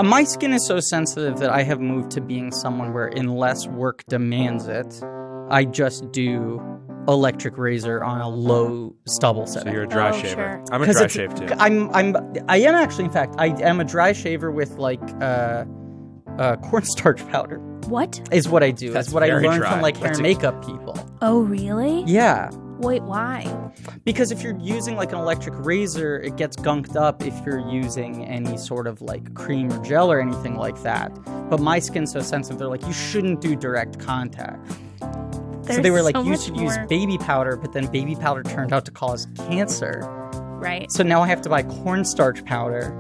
My skin is so sensitive that I have moved to being someone where unless work demands it, I just do electric razor on a low stubble setting. So you're a dry shaver. Sure. I'm a dry shave too. I am actually, in fact, I am a dry shaver with like cornstarch powder. What? Is what I do. That's That's what I very learned dry. from like hair and makeup people. Oh, really? Yeah. Wait, why? Because if you're using like an electric razor, it gets gunked up if you're using any sort of like cream or gel or anything like that. But my skin's so sensitive, they're like, you shouldn't do direct contact. So they were like, you should use baby powder, but then baby powder turned out to cause cancer. Right. So now I have to buy cornstarch powder,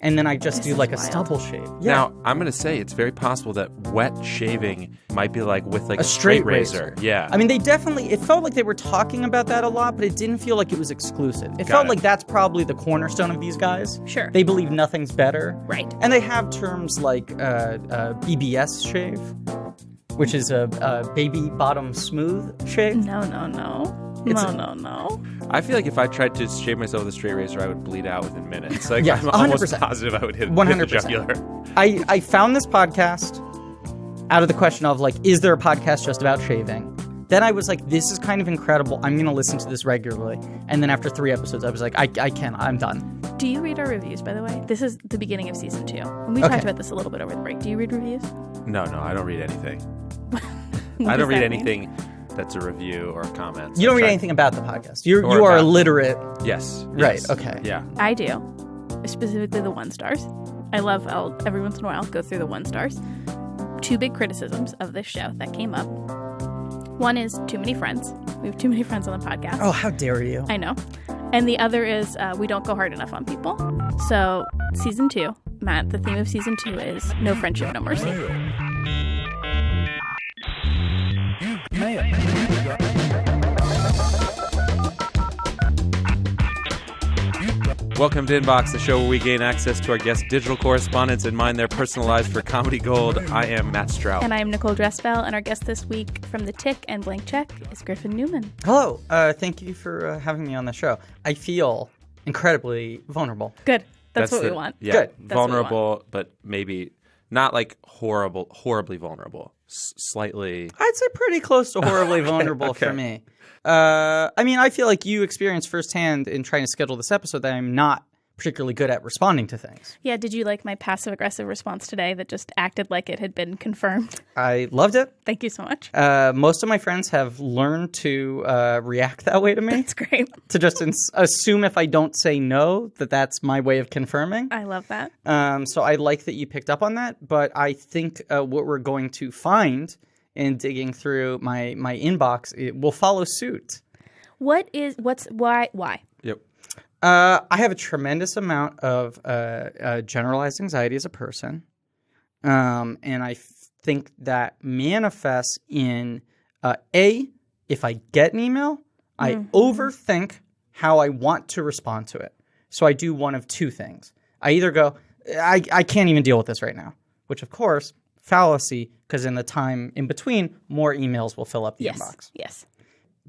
and then I just do like a wild. stubble shave. Now, I'm going to say it's very possible that wet shaving might be like with like A a straight razor. Yeah. I mean, it felt like they were talking about that a lot, but it didn't feel like it was exclusive. It Got felt it. like that's probably the cornerstone of these guys. Sure. They believe nothing's better. Right. And they have terms like BBS shave, which is a baby bottom smooth shave. No. I feel like if I tried to shave myself with a straight razor, I would bleed out within minutes. Like, Yeah, I'm almost 100%. positive I would hit 100%. the jugular. I found this podcast out of the question of like, is there a podcast just about shaving? Then I was like, this is kind of incredible. I'm going to listen to this regularly. And then after 3 episodes, I was like, I can't. I'm done. Do you read our reviews, by the way? This is the beginning of season 2. And we Okay. talked about this a little bit over the break. Do you read reviews? No, I don't read anything. What I does don't read that mean? anything that's a review or a comment. You don't read anything about the podcast. You Or are about- illiterate. Yes. Right, yes. okay. Yeah. I do. Specifically the 1 stars. I'll every once in a while go through the 1 stars. 2 big criticisms of this show that came up. One is too many friends. We have too many friends on the podcast. Oh, how dare you. I know. And the other is we don't go hard enough on people. So season 2, Matt, the theme of season 2 is no friendship, no mercy. Welcome to Inbox, the show where we gain access to our guests' digital correspondence and mine their personal lives for comedy gold. I am Matt Strout. And I am Nicole Dressfell, and our guest this week from The Tick and Blank Check is Griffin Newman. Hello. Thank you for having me on the show. I feel incredibly vulnerable. Good. That's what we want. Yeah, Good. That's what we vulnerable, but maybe not like horribly vulnerable. Slightly. I'd say pretty close to horribly vulnerable okay. for me. I mean, I feel like you experienced firsthand in trying to schedule this episode that I'm not particularly good at responding to things. Yeah, did you like my passive-aggressive response today that just acted like it had been confirmed? I loved it. Thank you so much. Most of my friends have learned to react that way to me. That's great. To just assume if I don't say no, that's my way of confirming. I love that. So I like that you picked up on that. But I think what we're going to find in digging through my inbox, it will follow suit. Why? Yep. I have a tremendous amount of generalized anxiety as a person. And I think that manifests in, if I get an email, I overthink how I want to respond to it. So I do one of 2 things. I either go, I can't even deal with this right now, which of course, fallacy, because in the time in between, more emails will fill up the inbox. Yes.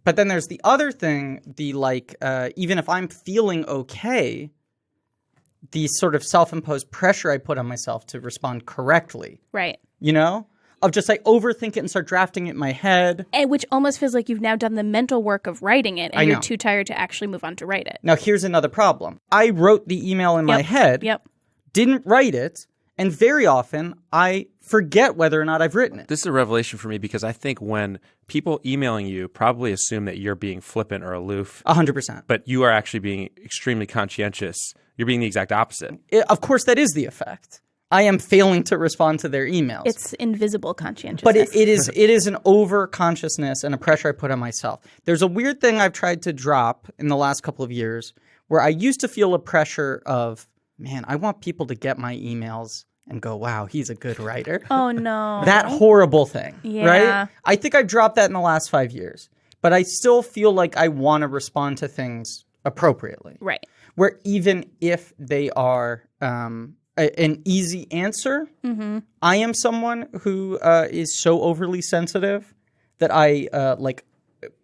But then there's the other thing, even if I'm feeling okay, the sort of self-imposed pressure I put on myself to respond correctly. Right. You know? Of just like overthink it and start drafting it in my head. And which almost feels like you've now done the mental work of writing it, and I you're know. too tired to actually move on to write it. Now here's another problem. I wrote the email in my head, didn't write it, and very often I forget whether or not I've written it. This is a revelation for me because I think when people emailing you probably assume that you're being flippant or aloof. 100%. But you are actually being extremely conscientious. You're being the exact opposite. Of course, that is the effect. I am failing to respond to their emails. It's invisible conscientiousness. But it is an over-consciousness and a pressure I put on myself. There's a weird thing I've tried to drop in the last couple of years where I used to feel a pressure of, man, I want people to get my emails and go, wow, he's a good writer. Oh, no. That horrible thing, Yeah. right? I think I've dropped that in the last 5 years. But I still feel like I want to respond to things appropriately. Right. Where even if they are an easy answer, I am someone who is so overly sensitive that I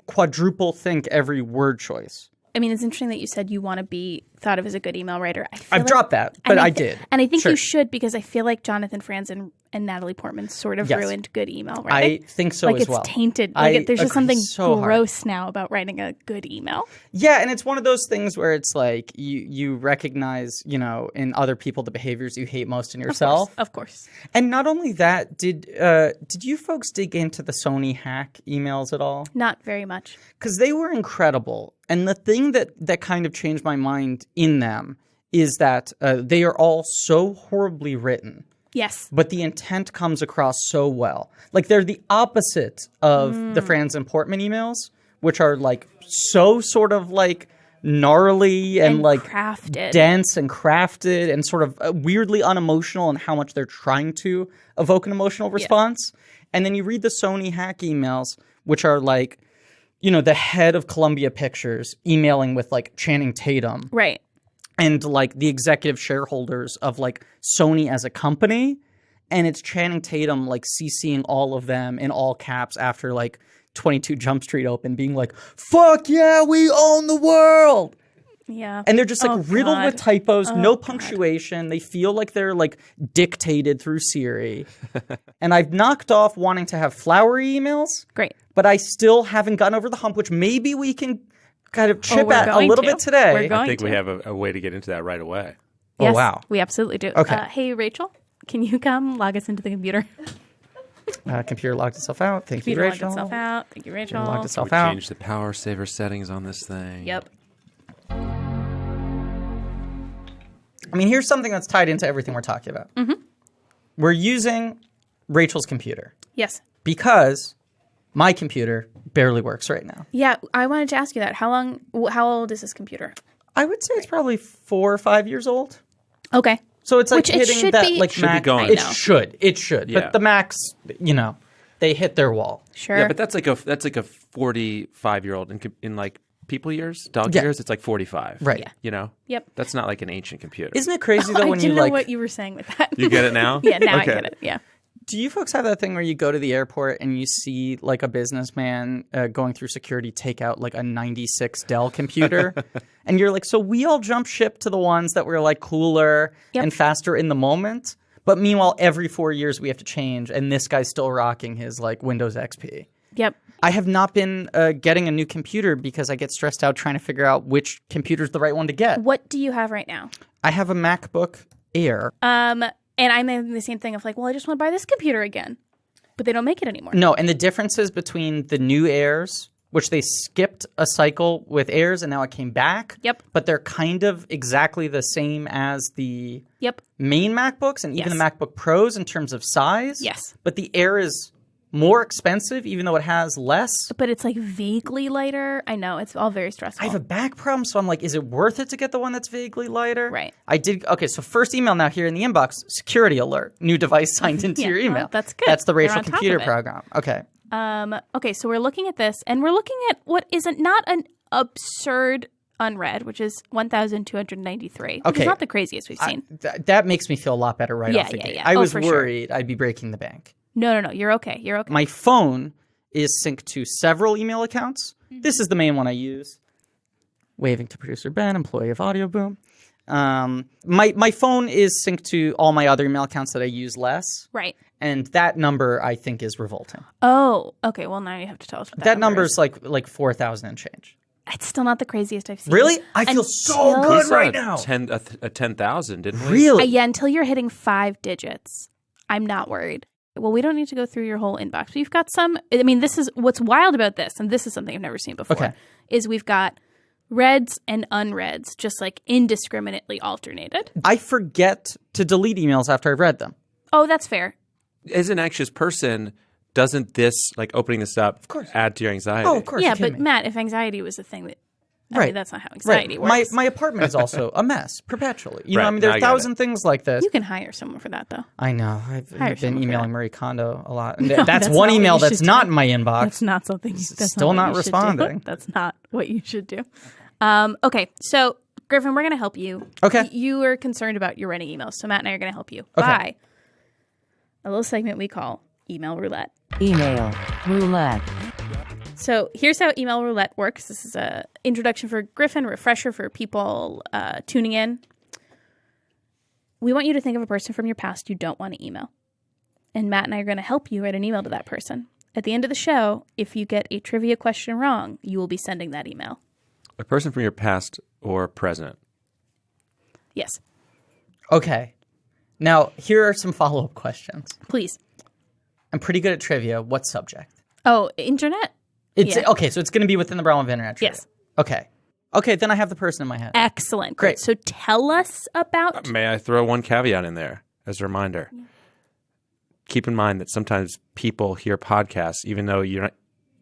quadruple think every word choice. I mean, it's interesting that you said you want to be thought of as a good email writer. I've dropped that, but I did. And I think Sure. you should, because I feel like Jonathan Franz and Natalie Portman sort of Yes. ruined good email I writing. think so like as it's well. tainted. I Like there's just agree something so hard. gross now about writing a good email. Yeah, and it's one of those things where it's like you recognize, in other people the behaviors you hate most in yourself. Of course. And not only that, did you folks dig into the Sony hack emails at all? Not very much. Because they were incredible. And the thing that kind of changed my mind in them is that they are all so horribly written. Yes. But the intent comes across so well. Like they're the opposite of the Franz and Portman emails, which are like so sort of like gnarly and like crafted. dense and crafted and sort of weirdly unemotional in how much they're trying to evoke an emotional response. And then you read the Sony hack emails, which are like, the head of Columbia Pictures emailing with like Channing Tatum. Right. And like the executive shareholders of like Sony as a company, and it's Channing Tatum like CCing all of them in all caps after like 22 Jump Street opened, being like, "Fuck yeah, we own the world!" Yeah. And they're just like riddled God. with typos, no God. punctuation. They feel like they're like dictated through Siri. And I've knocked off wanting to have flowery emails, Great. but I still haven't gotten over the hump, which maybe we can kind of chip we're at a going little to. bit today. We're going I think we to. have a way to get into that right away. Oh, Yes, wow. We absolutely do. Okay. Hey, Rachel, can you come log us into the computer? Computer logged itself out. Thank you, Computer logged Rachel. itself out. Thank you, Rachel. Logged itself We out. change the power saver settings on this thing. Yep. I mean, here's something that's tied into everything we're talking about. Mm-hmm. We're using Rachel's computer Yes. because my computer barely works right now. Yeah, I wanted to ask you that. How old is this computer? I would say it's probably 4 or 5 years old. Okay. So it's like Which it hitting should that be- like Should be Mac. going. It I know. should. Yeah. But the Macs, they hit their wall. Sure. Yeah, but that's like a 45-year-old in like people years, dog Yeah. years. It's like 45. Right. Yeah. Yep. That's not like an ancient computer. Isn't it crazy though I when you didn't know like what you were saying with that. You get it now? Yeah, now Okay. I get it. Yeah. Do you folks have that thing where you go to the airport and you see like a businessman going through security take out like a 96 Dell computer? And you're like, so we all jump ship to the ones that were like cooler Yep. and faster in the moment. But meanwhile, every 4 years we have to change. And this guy's still rocking his like Windows XP. Yep. I have not been getting a new computer because I get stressed out trying to figure out which computer's the right one to get. What do you have right now? I have a MacBook Air. And I'm in the same thing of like, well, I just want to buy this computer again. But they don't make it anymore. No, and the differences between the new Airs, which they skipped a cycle with Airs and now it came back. Yep. But they're kind of exactly the same as the Yep. main MacBooks and even Yes. the MacBook Pros in terms of size. Yes. But the Air is more expensive, even though it has less. But it's like vaguely lighter. I know. It's all very stressful. I have a back problem, so I'm like, is it worth it to get the one that's vaguely lighter? Right. I did. Okay, so first email now here in the inbox, security alert, new device signed into Yeah, your well, email. that's good. That's the They're Rachel on top computer of it. program. Okay. Okay, so we're looking at this, and we're looking at what is not an absurd unread, which is 1,293. Which Okay. is not the craziest we've seen. That makes me feel a lot better right Yeah, off the yeah, gate. yeah. I Oh, was for sure. worried I'd be breaking the bank. No. You're okay. You're okay. My phone is synced to several email accounts. Mm-hmm. This is the main one I use. Waving to producer Ben, employee of Audio Boom. My phone is synced to all my other email accounts that I use less. Right. And that number, I think, is revolting. Oh, okay. Well, now you have to tell us what That number is like 4,000 and change. It's still not the craziest I've seen. Really? I feel so Until- good We saw right now. a 10,000, didn't we? Really? Yeah, until you're hitting 5 digits, I'm not worried. Well, we don't need to go through your whole inbox. We've got some. I mean, this is what's wild about this, and this is something I've never seen before. Okay. Is we've got reds and unreads just like indiscriminately alternated. I forget to delete emails after I've read them. Oh, that's fair. As an anxious person, doesn't this, like opening this up, add to your anxiety? Oh, of course. Yeah, you're kidding but me. Matt, if anxiety was a thing that, I Right. mean, that's not how anxiety Right. works. My apartment is also a mess perpetually. You know, Right. I mean, there Now are I got 1,000 things like this. You can hire someone for that, though. I know. I've Hire been someone for emailing that. Marie Kondo a lot. And No, that's that's one not what email you that's should not do. in my inbox. That's not something. That's Still not what you should do. responding. That's not what you should do. Okay, so Griffin, we're going to help you. Okay. You were concerned about your running emails, so Matt and I are going to help you Okay. by a little segment we call Email Roulette. Email roulette. So here's how email roulette works. This is a introduction for Griffin, refresher for people tuning in. We want you to think of a person from your past you don't want to email. And Matt and I are going to help you write an email to that person. At the end of the show, if you get a trivia question wrong, you will be sending that email. A person from your past or present. Yes. Okay. Now, here are some follow-up questions. Please. I'm pretty good at trivia. What subject? Oh, internet? It's Yeah. Okay, so it's going to be within the realm of internet trivia. Yes. Okay, then I have the person in my head. Excellent. Great. So tell us about... May I throw one caveat in there as a reminder? Yeah. Keep in mind that sometimes people hear podcasts, even though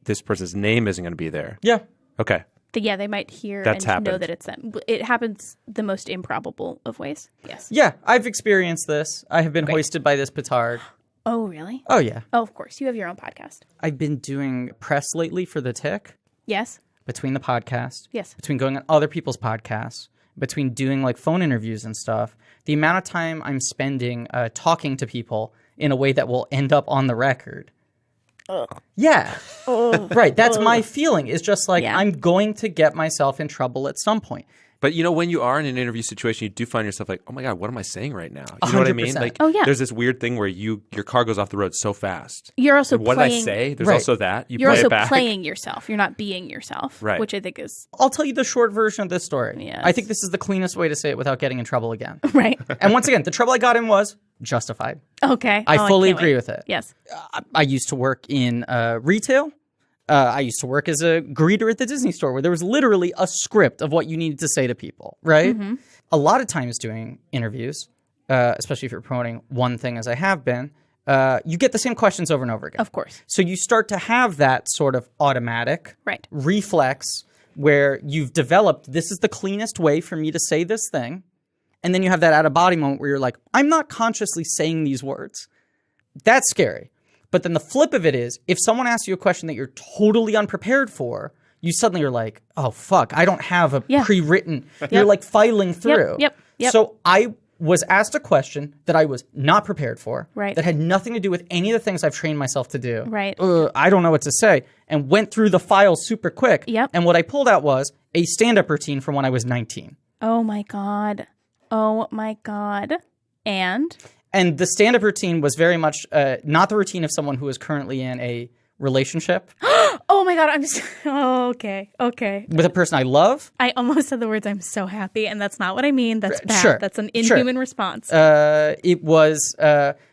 this person's name isn't going to be there. Yeah. Okay. Yeah, they might hear That's and know happened. that it's them. It happens the most improbable of ways. Yes. Yeah, I've experienced this. I have been Great. hoisted by this petard. Oh, really? Oh, yeah. Oh, of course. You have your own podcast. I've been doing press lately for The Tick, Yes. between the podcast, Yes. between going on other people's podcasts, between doing like phone interviews and stuff. The amount of time I'm spending talking to people in a way that will end up on the record. Yeah. Right. That's my feeling. It's just like Yeah. I'm going to get myself in trouble at some point. But when you are in an interview situation, you do find yourself like, oh my God, what am I saying right now? You know what I mean? 100%. Like, Oh, yeah. there's this weird thing where your car goes off the road so fast. You're also Like, what playing... did I say? There's Right. also that. You're play also it back. playing yourself. You're not being yourself. Right. Which I think is... I'll tell you the short version of this story. Yes. I think this is the cleanest way to say it without getting in trouble again. Right. And once again, the trouble I got in was justified. Okay. I fully can't agree wait. with it. Yes. I used to work in retail. I used to work as a greeter at the Disney store where there was literally a script of what you needed to say to people, right? Mm-hmm. A lot of times doing interviews, especially if you're promoting one thing as I have been, you get the same questions over and over again. Of course. So you start to have that sort of automatic Right. reflex where you've developed, this is the cleanest way for me to say this thing. And then you have that out-of-body moment where you're like, I'm not consciously saying these words. That's scary. But then the flip of it is, if someone asks you a question that you're totally unprepared for, you suddenly are like, oh, fuck, I don't have a pre-written. You're like filing through. Yep. So I was asked a question that I was not prepared for, Right. that had nothing to do with any of the things I've trained myself to do. Right. I don't know what to say, and went through the file super quick. Yep. And what I pulled out was a stand-up routine from when I was 19. Oh, my God. Oh, my God. And? And the stand-up routine was very much not the routine of someone who is currently in a relationship Oh, my God. I'm just... Oh, okay. with a person I love. I almost said the words, I'm so happy, and that's not what I mean. That's bad. Sure. That's an inhuman response. It was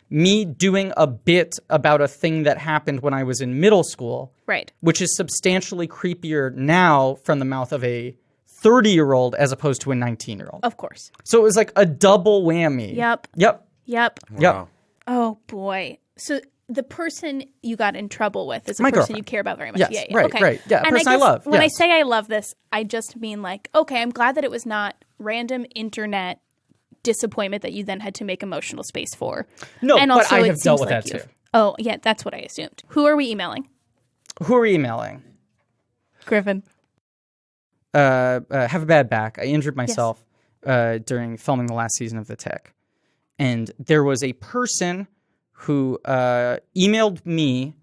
me doing a bit about a thing that happened when I was in middle school, Right. which is substantially creepier now from the mouth of a 30-year-old as opposed to a 19-year-old. Of course. So it was like a double whammy. Yep. Wow. Oh, boy. So the person you got in trouble with is a My person girlfriend. you care about very much. Yes, Yeah. right, Okay. right. Yeah, a And person I guess love, When I yes. say I love this, I just mean like, okay, I'm glad that it was not random internet disappointment that you then had to make emotional space for. No, and but also, I it have dealt seems with like that you've- too. Oh, yeah, that's what I assumed. Who are we emailing? Who are emailing? Griffin. Have a bad back. I injured myself during filming the last season of The Tick. And there was a person who emailed me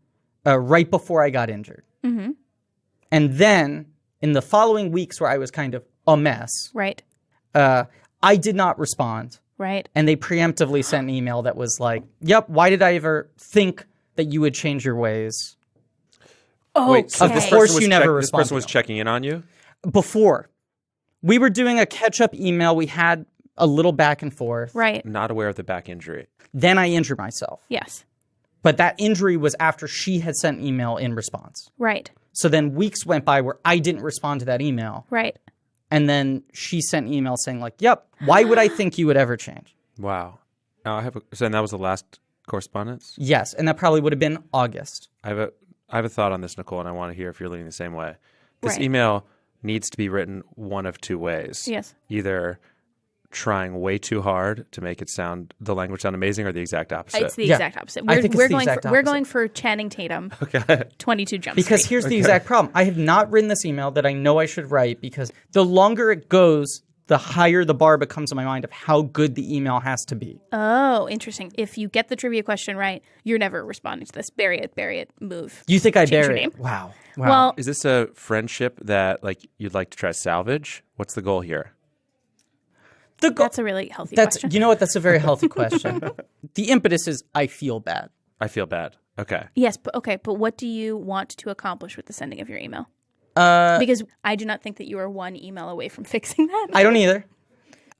right before I got injured. Mm-hmm. And then in the following weeks where I was kind of a mess, Right. I did not respond. Right. And they preemptively sent an email that was like, yep, why did I ever think that you would change your ways? Oh, Wait, so this Of course person was you never this respond person to was them. checking in on you? Before. We were doing a catch-up email. We had a little back and forth. Right. Not aware of the back injury. Then I injured myself. Yes. But that injury was after she had sent an email in response. Right. So then weeks went by where I didn't respond to that email. Right. And then she sent an email saying like, yep, why would I think you would ever change? Wow. Now so that was the last correspondence? Yes, and that probably would have been August. I have a thought on this, Nicole, and I want to hear if you're leaning the same way. This Right. email needs to be written one of two ways. Yes. Either trying way too hard to make the language sound amazing, or the exact opposite. It's the Yeah. exact opposite. I think it's the exact we're opposite. going for Channing Tatum. Okay. 22 Jump Because Street. here's the exact problem. I have not written this email that I know I should write because the longer it goes, the higher the bar becomes in my mind of how good the email has to be. Oh, interesting. If you get the trivia question right, you're never responding to this. Bury it, move. You think I Change your bury name. it? Wow. Well, Is this a friendship that like you'd like to try to salvage? What's the goal here? that's a really healthy question. You know what? That's a very healthy question. The impetus is I feel bad. I feel bad. Okay. Yes, but what do you want to accomplish with the sending of your email? Because I do not think that you are one email away from fixing that. I don't either.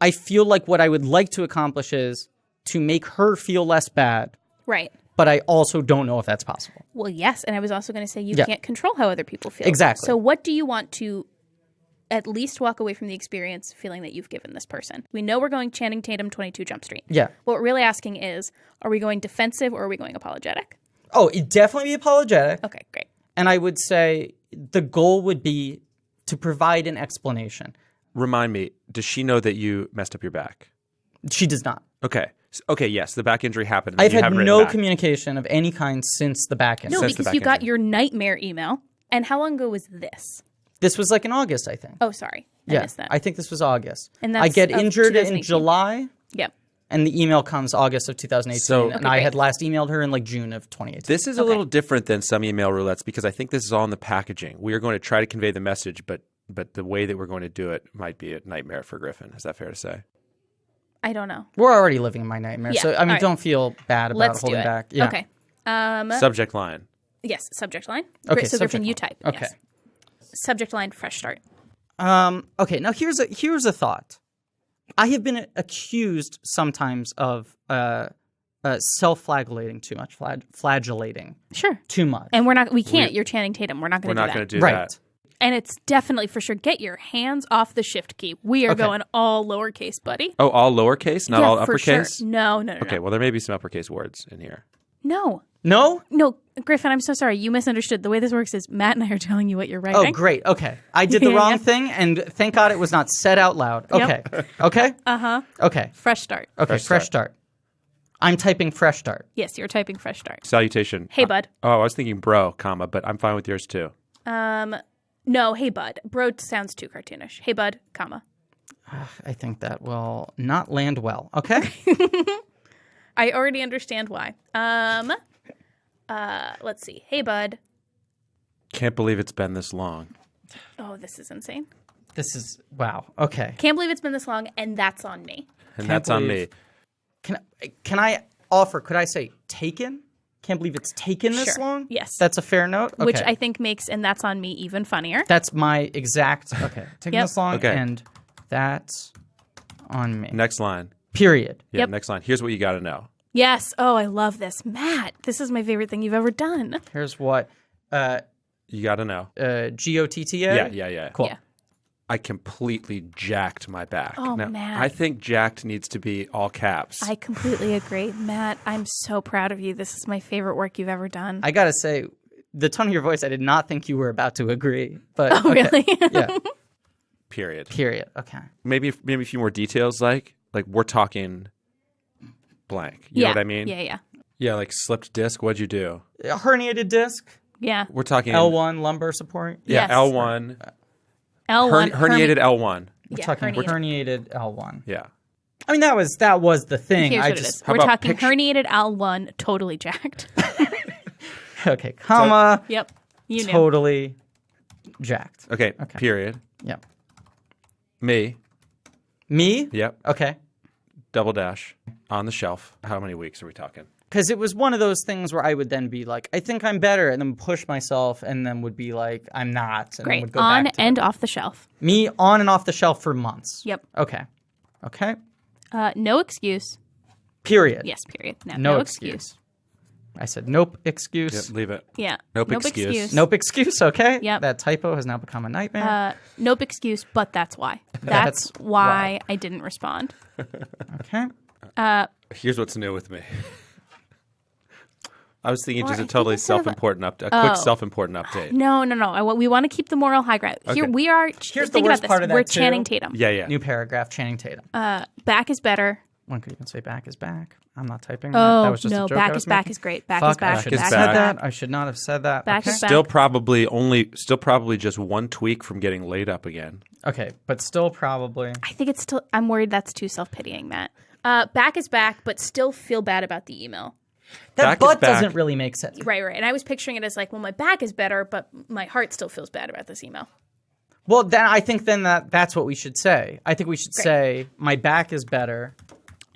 I feel like what I would like to accomplish is to make her feel less bad, Right. but I also don't know if that's possible. Well, yes, and I was also going to say you Yeah. can't control how other people feel. Exactly. So what do you want to at least walk away from the experience feeling that you've given this person? We know we're going Channing Tatum 22 Jump Street. Yeah. What we're really asking is, are we going defensive or are we going apologetic? Oh, it'd definitely be apologetic. Okay, great. And I would say the goal would be to provide an explanation. Remind me, does she know that you messed up your back? She does not. Okay. Okay, yes, the back injury happened. I've You had haven't written no back. communication of any kind since the back end. No, Since the because back you got injury. your nightmare email. And how long ago was this? This was like in August, I think. Oh, sorry. I Yeah, missed that. I think this was August. And I that's get of injured in 2018. July, Yep. and the email comes August of 2018. So- and Okay, I great. had last emailed her in like June of 2018. This is a little different than some email roulettes because I think this is all in the packaging. We are going to try to convey the message, but the way that we're going to do it might be a nightmare for Griffin. Is that fair to say? I don't know. We're already living in my nightmare, Yeah, so I mean, all right. don't feel bad about Let's do holding it. back. Yeah. Okay. Subject line. Yes, subject line. Okay, So Griffin, subject you line. type. Okay. Yes. Subject line, fresh start. Okay. Now here's a thought. I have been accused sometimes of self-flagellating too much, flagellating Sure. too much. And we can't. You're Channing Tatum. We're not We're going to do not that. going to do Right. that. And it's definitely for sure. Get your hands off the shift key. We are Okay. going all lowercase, buddy. Oh, all lowercase, not yeah, all for uppercase? sure. No. Okay, well, there may be some uppercase words in here. No. No? Griffin, I'm so sorry. You misunderstood. The way this works is Matt and I are telling you what you're writing. Oh, great. Okay. I did the Yeah, wrong yeah. thing, and thank God it was not said out loud. Okay. Yep. Okay? Uh-huh. Okay. Fresh start. Okay. Fresh Fresh start. I'm typing fresh start. Yes, you're typing fresh start. Salutation. Hey, bud. Oh, I was thinking bro, comma, but I'm fine with yours too. No, hey, bud. Bro sounds too cartoonish. Hey, bud, comma. I think that will not land well. Okay? I already understand why. Let's see. Hey, bud. Can't believe it's been this long. Oh, this is insane. This is, wow. Okay. Can't believe it's been this long, and that's on me. And Can't that's on me. believe- Can I offer, could I say taken? Can't believe it's taken this Sure. long? Yes. That's a fair note? Okay. Which I think makes and that's on me even funnier. That's my exact, okay. Taken Yep. this long, Okay. and that's on me. Next line. Period. Yeah, Yep. next line. Here's what you got to know. Yes. Oh, I love this. Matt, this is my favorite thing you've ever done. Here's what, You got to know. GOTTA? Yeah. Cool. Yeah. I completely jacked my back. Oh, now, man. I think jacked needs to be all caps. I completely agree. Matt, I'm so proud of you. This is my favorite work you've ever done. I gotta say, the tone of your voice, I did not think you were about to agree. But Oh, okay. really? Yeah. Period. Period. Okay. Maybe a few more details like we're talking blank. You know what I mean? Yeah. Yeah, like slipped disc. What'd you do? A herniated disc, Yeah. We're talking L1 lumbar support. Yeah, Yes. L1. L1. Herniated L1. We're Yeah, talking herniated. herniated L1. Yeah. I mean, that was the thing. Here's I what it just is. How We're about talking picture- herniated L1, totally jacked. okay, comma, Yep. You knew. totally jacked. Okay. Period. Yep. Me. Me? Yep. Okay. Double dash on the shelf. How many weeks are we talking? Because it was one of those things where I would then be like, I think I'm better, and then push myself, and then would be like, I'm not, and then Great. would go On back to and off the shelf. me on and off the shelf for months. Yep. Okay. Okay. No excuse. Period. Yes, period. No excuse. I said nope excuse. Yep, leave it. Yeah. Nope excuse. Nope excuse. Okay. Yep. That typo has now become a nightmare. Nope excuse, but that's why. That's why I didn't respond. Okay. Here's what's new with me. I was thinking Or just I a think totally instead of self-important update, a quick self-important update. No. We want to keep the moral high ground. Here Okay. we are. Here's the think worst about this. part of that, We're too. Channing Tatum. Yeah. New paragraph. Channing Tatum. Back is better. One could even say back is back. I'm not typing. Oh, that was just no. a joke Back I is was back making. is great. Back Fuck, is back. I should have back said is that. back. I should not have said that. Back Okay. is back. Still probably just one tweak from getting laid up again. Okay, but still probably. I think it's still. I'm worried that's too self-pitying, Matt. Back is back, but still feel bad about the email. That Back is but back. doesn't really make sense. Right. And I was picturing it as like, well, my back is better, but my heart still feels bad about this email. Well, then I think that's what we should say. I think we should say my back is better.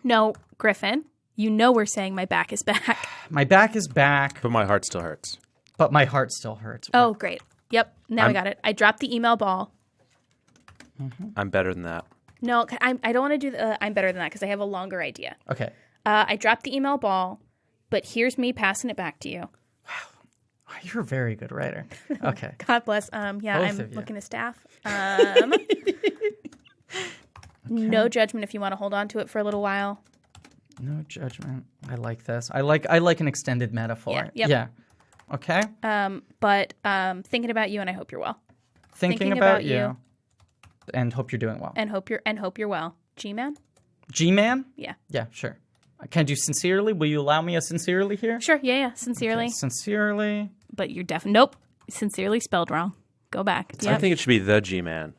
No, Griffin, you know we're saying my back is back. My back is back, But my heart still hurts. but my heart still hurts. Oh, great. Yep. Now I got it. I dropped the email ball. I'm better than that. No, I don't want to do the I'm better than that because I have a longer idea. Okay. I dropped the email ball, but here's me passing it back to you. You're a very good writer. Okay. God bless. Yeah, Both I'm of you. looking to staff. No judgment if you want to hold on to it for a little while. No judgment. I like this. I like an extended metaphor. Yeah, yep. Yeah. Okay. But thinking about you, and I hope you're well. Thinking about you. And hope you're doing well. And hope you're well. G-Man? G-Man? Yeah. Yeah, sure. Can I do sincerely? Will you allow me a sincerely here? Sure. Yeah. Sincerely. Okay, sincerely. But you're definitely nope. Sincerely spelled wrong. Go back. I think it should be the G-Man,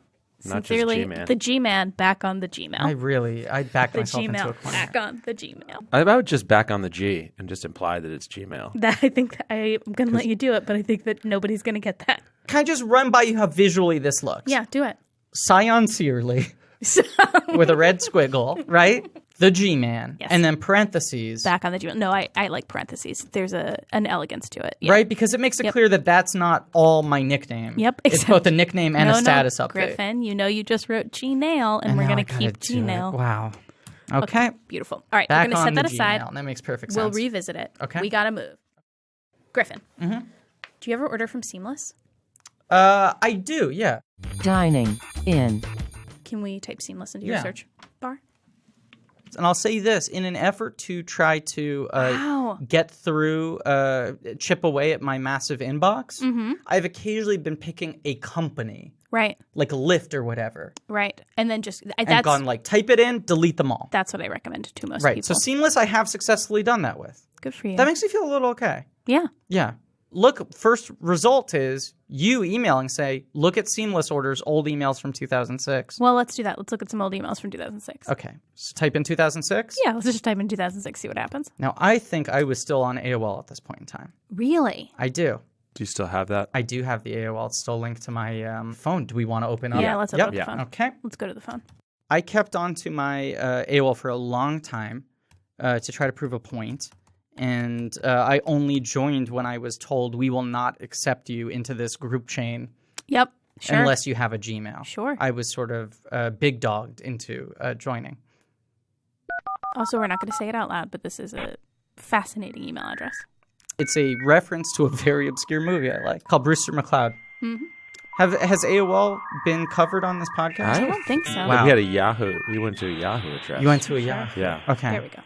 not Sincerely, just G-Man. the G-Man back on the Gmail. I backed The myself into a Gmail corner. back on the Gmail. I about just back on the G and just imply that it's Gmail. That I think that I'm going to let you do it, but I think that nobody's going to get that. Can I just run by you how visually this looks? Yeah, do it. Scioncerely with a red squiggle, right? The G-Man. Yes. And then parentheses. Back on the Gmail. No, I like parentheses. There's an elegance to it. Yeah. Right? Because it makes it clear that that's not all my nickname. Yep, It's exactly. both a nickname and a status update. Griffin, you know you just wrote Gmail, and we're now going to I gotta keep do it. Gmail. Wow. Okay. Beautiful. All right, Back we're going to on set the that aside. Gmail. That makes perfect We'll sense. revisit it. Okay. We got to move. Griffin, do you ever order from Seamless? I do, yeah. Dining in. Can we type Seamless into your Yeah. search bar? And I'll say this, in an effort to try to Wow. get through, chip away at my massive inbox, Mm-hmm. I've occasionally been picking a company, Right, like Lyft or whatever, right. And then just and that's gone like, type it in, delete them all. that's what I recommend to most Right. people. So Seamless, I have successfully done that with. Good for you. That makes me feel a little okay. yeah. Yeah. Look, first result is you emailing, say, look at Seamless orders, old emails from 2006. Well, let's do that. Let's look at some old emails from 2006. Okay. So type in 2006. Yeah, let's just type in 2006, see what happens. Now, I think I was still on AOL at this point in time. Really? I do. Do you still have that? I do have the AOL. It's still linked to my phone. Do we want to open up? Yeah, let's open up the phone. Okay. Let's go to the phone. I kept on to my AOL for a long time to try to prove a point. And I only joined when I was told we will not accept you into this group chain Yep. Sure. unless you have a Gmail. Sure. I was sort of big dogged into joining. Also, we're not going to say it out loud, but this is a fascinating email address. It's a reference to a very obscure movie I like called Brewster McCloud. Mm-hmm. Has AOL been covered on this podcast? I don't think so. Wow. We had a Yahoo. We went to a Yahoo address. You went to a Yahoo? Yeah. Okay. There we go.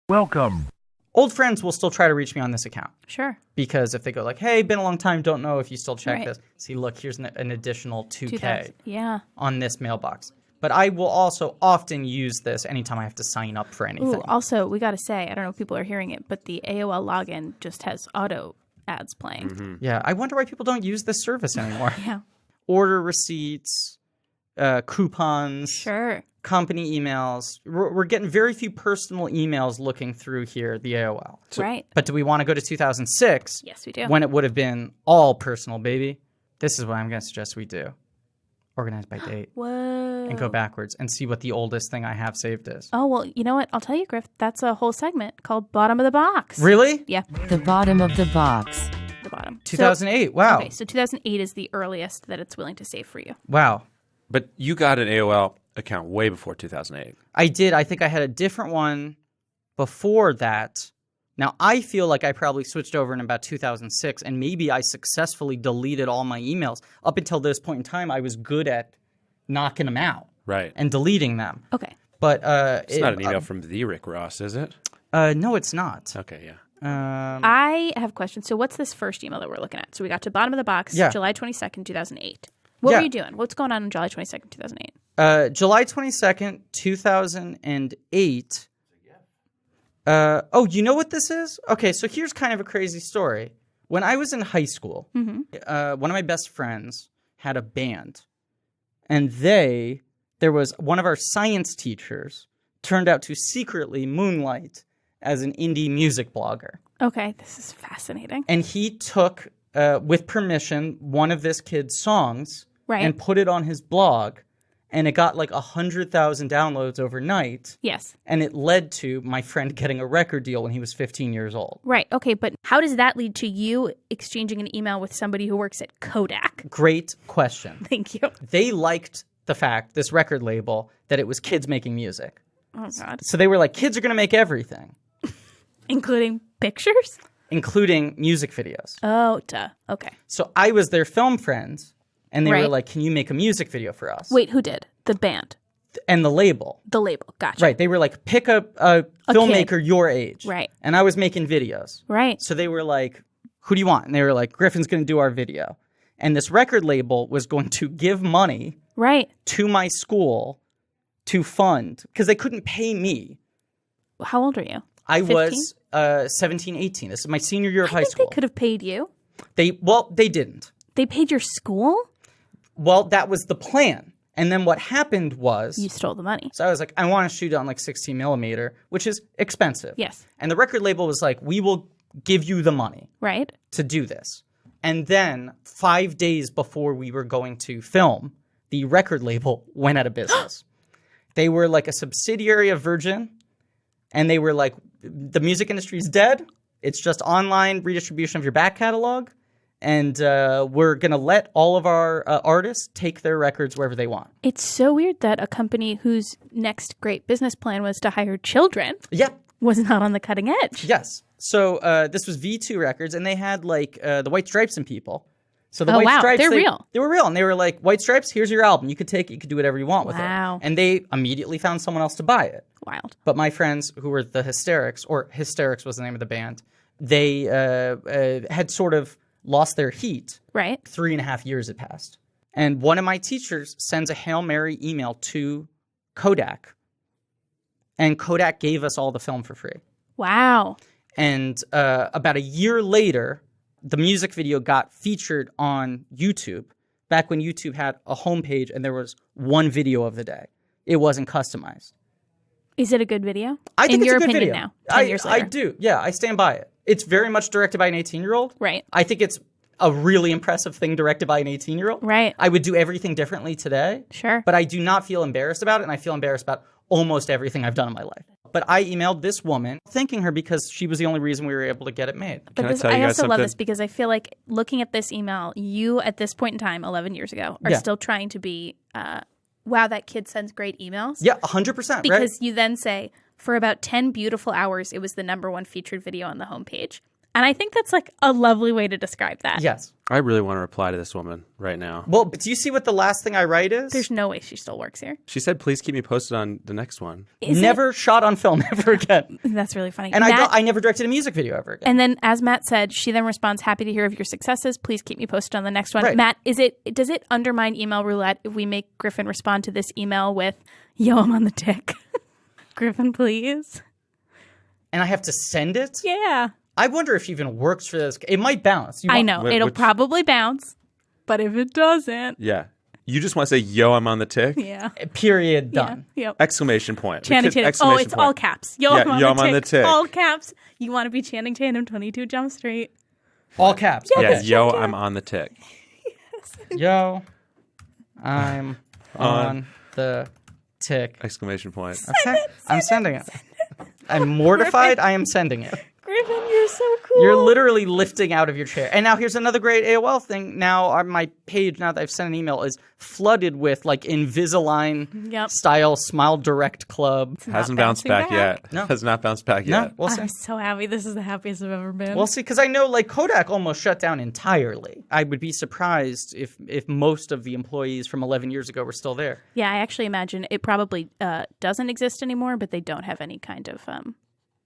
Welcome. Old friends will still try to reach me on this account Sure. because if they go like, hey, been a long time, don't know if you still check Right. this. See, look, here's an additional 2K 2000. Yeah. on this mailbox. But I will also often use this anytime I have to sign up for anything. Ooh, also, we got to say, I don't know if people are hearing it, but the AOL login just has auto ads playing. Yeah, I wonder why people don't use this service anymore. Yeah. Order receipts, coupons, Sure. company emails. We're getting very few personal emails looking through here, the AOL. Right. But do we want to go to 2006 Yes, we do. when it would have been all personal, baby? This is what I'm going to suggest we do. Organize by date Whoa. and go backwards and see what the oldest thing I have saved is. Oh, well, you know what? I'll tell you, Griff, that's a whole segment called Bottom of the Box. Really? Yeah, The bottom of the box. the bottom. 2008. Wow. Okay, so 2008 is the earliest that it's willing to save for you. Wow. But you got an AOL account way before 2008. I did. I think I had a different one before that. Now, I feel like I probably switched over in about 2006, and maybe I successfully deleted all my emails. Up until this point in time, I was good at knocking them out Right. and deleting them. Okay. But It's not an email from the Rick Ross, is it? no, it's not. Okay, yeah. I have questions. So what's this first email that we're looking at? So we got to bottom of the box, Yeah. July 22nd, 2008. What Yeah. were you doing? What's going on July 22nd, 2008? July 22nd, 2008, Oh, you know what this is? Okay, so here's kind of a crazy story. When I was in high school, one of my best friends had a band, and there was one of our science teachers turned out to secretly moonlight as an indie music blogger. Okay, this is fascinating. And he took, with permission, one of this kid's songs and put it on his blog, and it got like 100,000 downloads overnight. Yes. And it led to my friend getting a record deal when he was 15 years old. Right. Okay, but how does that lead to you exchanging an email with somebody who works at Kodak? Great question. Thank you. They liked the fact, this record label, that it was kids making music. Oh, God. So they were like, kids are going to make everything. Including pictures? Including music videos. Oh, duh. Okay. So I was their film friend, and they were Right. like, can you make a music video for us? Wait, who did? The band. And the label. The label. Gotcha. Right. They were like, pick a filmmaker your age. Right. And I was making videos. Right. So they were like, who do you want? And they were like, Griffin's going to do our video. And this record label was going to give money Right. to my school to fund, because they couldn't pay me. How old are you? I 15? was 17, 18. This is my senior year of high I think school. they could have paid you. They didn't. They paid your school? Well, that was the plan. And then what happened was, You stole the money. so I was like, I want to shoot on like 16 millimeter, which is expensive. Yes. And the record label was like, we will give you the money Right? to do this. And then 5 days before we were going to film, the record label went out of business. They were like a subsidiary of Virgin, and they were like, the music industry is dead. It's just online redistribution of your back catalog, and we're going to let all of our artists take their records wherever they want. It's so weird that a company whose next great business plan was to hire children Yeah. was not on the cutting edge. Yes. So this was V2 Records, and they had like the White Stripes and people. So the Oh, White wow. Stripes, They're real. They were real, and they were like, White Stripes, here's your album. You could take it. You could do whatever you want with Wow. it. And they immediately found someone else to buy it. Wild. But my friends who were the Hysterics, or Hysterics was the name of the band, they had sort of lost their heat. Right? 3.5 years had passed. And one of my teachers sends a Hail Mary email to Kodak. And Kodak gave us all the film for free. Wow. And about a year later, the music video got featured on YouTube, back when YouTube had a homepage and there was one video of the day. It wasn't customized. Is it a good video? I think In it's your a good opinion video. now, 10 years later. I do. Yeah, I stand by it. It's very much directed by an 18-year-old. Right. I think it's a really impressive thing directed by an 18-year-old. Right. I would do everything differently today. Sure. But I do not feel embarrassed about it, and I feel embarrassed about almost everything I've done in my life. But I emailed this woman thanking her because she was the only reason we were able to get it made. But Can I this, tell you I guys also love something? this because I feel like looking at this email, you at this point in time, 11 years ago, are Yeah. still trying to be, wow, that kid sends great emails. Yeah, 100%, Because right? you then say, for about 10 beautiful hours, it was the #1 featured video on the homepage. And I think that's like a lovely way to describe that. Yes. I really want to reply to this woman right now. Well, but do you see what the last thing I write is? There's no way she still works here. She said, please keep me posted on the next one. Is never shot on film ever again. it? That's really funny. And Matt, I never directed a music video ever again. and then, as Matt said, she then responds, "Happy to hear of your successes. Please keep me posted on the next one." Right. Matt, does it undermine email roulette if we make Griffin respond to this email with, "Yo, I'm on the tick." Griffin, please. And I have to send it? Yeah, I wonder if it even works for this. It might bounce. I know Wh- it'll which- probably bounce, but if it doesn't, Yeah. You just want to say, yo, I'm on the tick? yeah, Period. Done. yeah, yep. Exclamation point. Channing Because- Tatum. Oh, exclamation it's point. all caps. Yo, Yeah, I'm on, yo, the, I'm on tick. the tick. All caps. You want to be Channing Tatum, 22 Jump Street. All caps. Yeah, Okay. yo, I'm on the tick. Yo, I'm on the tick. Exclamation point. Okay. I'm sending it. I'm mortified. I am sending it. Griffin, you're so cool. You're literally lifting out of your chair. And now here's another great AOL thing. Now my page, now that I've sent an email, is flooded with like Invisalign Yep. style Smile Direct Club. Hasn't bounced bouncing back back. yet. No. Has not bounced back No, yet. we'll see. I'm so happy. This is the happiest I've ever been. We'll see, because I know like Kodak almost shut down entirely. I would be surprised if most of the employees from 11 years ago were still there. Yeah, I actually imagine it probably doesn't exist anymore, but they don't have any kind of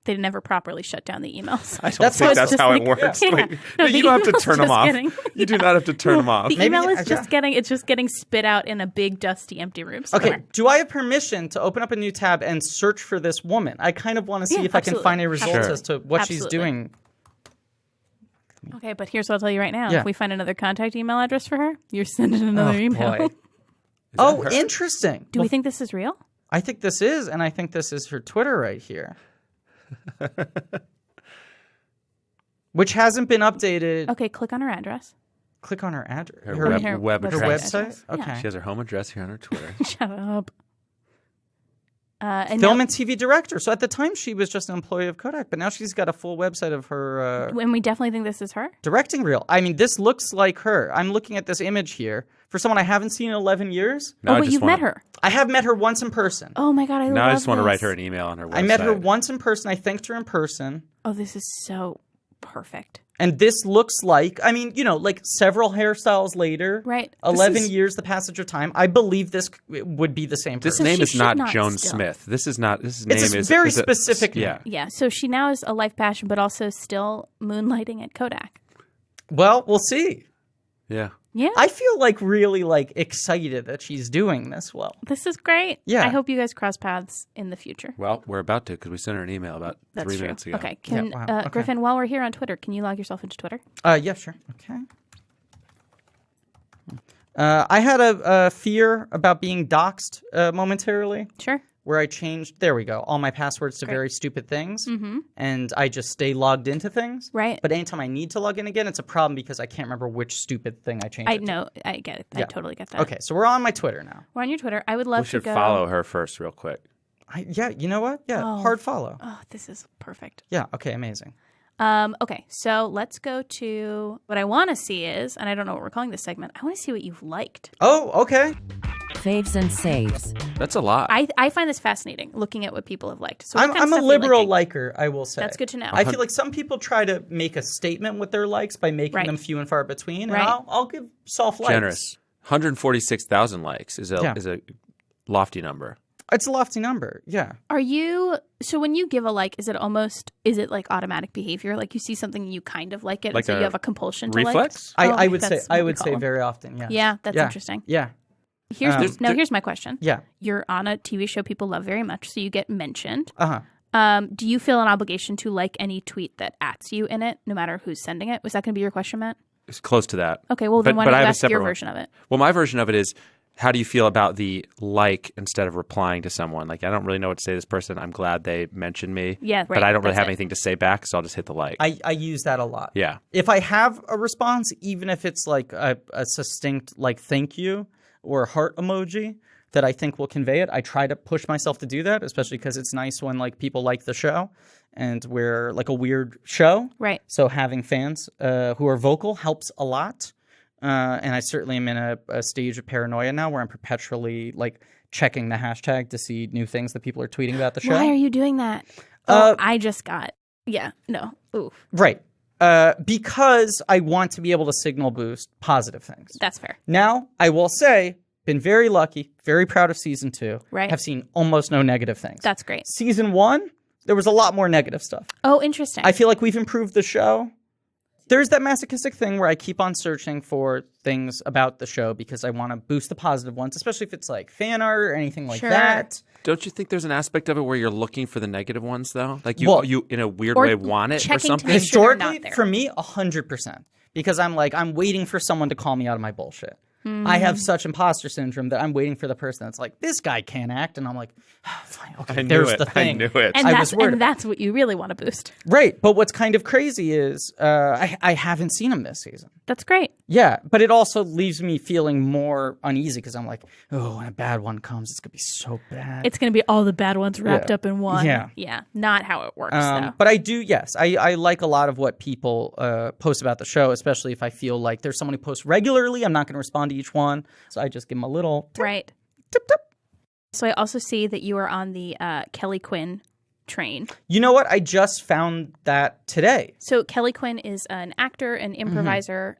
They never properly shut down the emails. I don't That's think how that's it's how just it like- works. Yeah. Wait, No, you the don't have to email's turn them just off. getting- You do not have to turn them off. The Maybe- email is yeah. it's just getting spit out in a big dusty empty room Okay, somewhere. do I have permission to open up a new tab and search for this woman? I kind of want to see Yeah, if I can absolutely. find a result Sure. as to what she's Absolutely. doing. Okay, but here's what I'll tell you right now. Yeah. If we find another contact email address for her, you're sending another email. Boy. Oh, interesting. Do we think this is real? I think this is, and I think this is her Twitter right here. Which hasn't been updated. Okay, click on her address. Click on her address. Her Her, web- Her web her address. website? Yeah. Okay. She has her home address here on her Twitter. Shut up. And Film now, and TV director. So at the time, she was just an employee of Kodak, but now she's got a full website of her and we definitely think this is her. directing reel. I mean, this looks like her. I'm looking at this image here. For someone I haven't seen in 11 years, Now I but just you've wanna- met her. I have met her once in person. Oh my god, I love Now I just want to write this. her an email on her website. I met her once in person. I thanked her in person. Oh, this is so perfect. And this looks like, I mean, like several hairstyles later, Right. 11 is- years, the passage of time. I believe this would be the same This person. name she is should not not Joan still. Smith. This is not. This name It's a is very is a- specific name. Yeah. Yeah, so she now is a life passion, but also still moonlighting at Kodak. Well, we'll see. Yeah. Yeah, I feel really excited that she's doing this well. this is great. Yeah. I hope you guys cross paths in the future. Well, we're about to because we sent her an email about That's 3 true. minutes ago. Okay, can Yeah, wow. Okay. Griffin, while we're here on Twitter, can you log yourself into Twitter? Yeah, sure. Okay. I had a fear about being doxxed momentarily, Sure. where I changed, there we go, all my passwords to Great. very stupid things, and I just stay logged into things. Right. But anytime I need to log in again, it's a problem because I can't remember which stupid thing I changed I it to. know. I get it. I Yeah. totally get that. Okay, so we're on my Twitter now. We're on your Twitter. I would We love to should go. follow her first, real quick. Yeah, you know what? Yeah, Oh. hard follow. Oh, this is perfect. Yeah, okay, amazing. Okay, so let's go to what I want to see is, and I don't know what we're calling this segment. I want to see what you've liked. Oh, okay. Faves and saves. That's a lot. I find this fascinating, looking at what people have liked. So what kind of I'm a stuff are you liberal liking? liker, I will say. That's good to know. I feel like some people try to make a statement with their likes by making Right. them few and far between, Right. and I'll give soft likes. Generous. 146,000 likes is Yeah. a lofty number. It's a lofty number, yeah. Are you so when you give a like, is it like automatic behavior? Like you see something and you kind of like it, Like and so a you have a compulsion to like? reflex? I would say that's what we call them. very often, yeah. Yeah, that's interesting. Yeah. Here's Um, here's my question. Yeah. You're on a TV show people love very much, so you get mentioned. Uh-huh. Do you feel an obligation to like any tweet that @s you in it, no matter who's sending it? Was that going to be your question, Matt? It's close to that. Okay, well then But- why but don't I you have a ask your separate one. version of it? Well, my version of it is, how do you feel about the like instead of replying to someone? Like, I don't really know what to say to this person. I'm glad they mentioned me. Yeah, right. But I don't really That's have it. anything to say back, so I'll just hit the like. I use that a lot. Yeah. If I have a response, even if it's like a succinct like thank you or heart emoji that I think will convey it, I try to push myself to do that, especially because it's nice when like people like the show and we're like a weird show. Right. So having fans who are vocal helps a lot. And I certainly am in a stage of paranoia now where I'm perpetually like checking the hashtag to see new things that people are tweeting about the show. Why are you doing that? I just got. Yeah. No. Ooh. Right. Because I want to be able to signal boost positive things. That's fair. Now, I will say, been very lucky, very proud of season 2. Right. Have seen almost no negative things. That's great. Season 1, there was a lot more negative stuff. Oh, interesting. I feel like we've improved the show. There's that masochistic thing where I keep on searching for things about the show because I want to boost the positive ones, especially if it's like fan art or anything like Sure. that. Don't you think there's an aspect of it where you're looking for the negative ones, though? Like you, Well- you in a weird Or way want it or checking to something? make sure they're not Historically, there. for me, 100%. Because I'm waiting for someone to call me out of my bullshit. I have such imposter syndrome that I'm waiting for the person that's like, this guy can't act. And I'm like, fine, okay, I knew there's it. the thing. I knew it. and I that's was worried and that's what you really want to boost. Right. But what's kind of crazy is I haven't seen him this season. That's great. Yeah. But it also leaves me feeling more uneasy because I'm like, oh, when a bad one comes, it's going to be so bad. It's going to be all the bad ones wrapped Yeah. up in one. Yeah. Yeah. Not how it works, though. But I do, yes. I like a lot of what people post about the show, especially if I feel like there's someone who posts regularly. I'm not going to respond to each one. So I just give them a little Right. tip, tip. So I also see that you are on the Kelly Quinn train. You know what? I just found that today. So Kelly Quinn is an actor, an improviser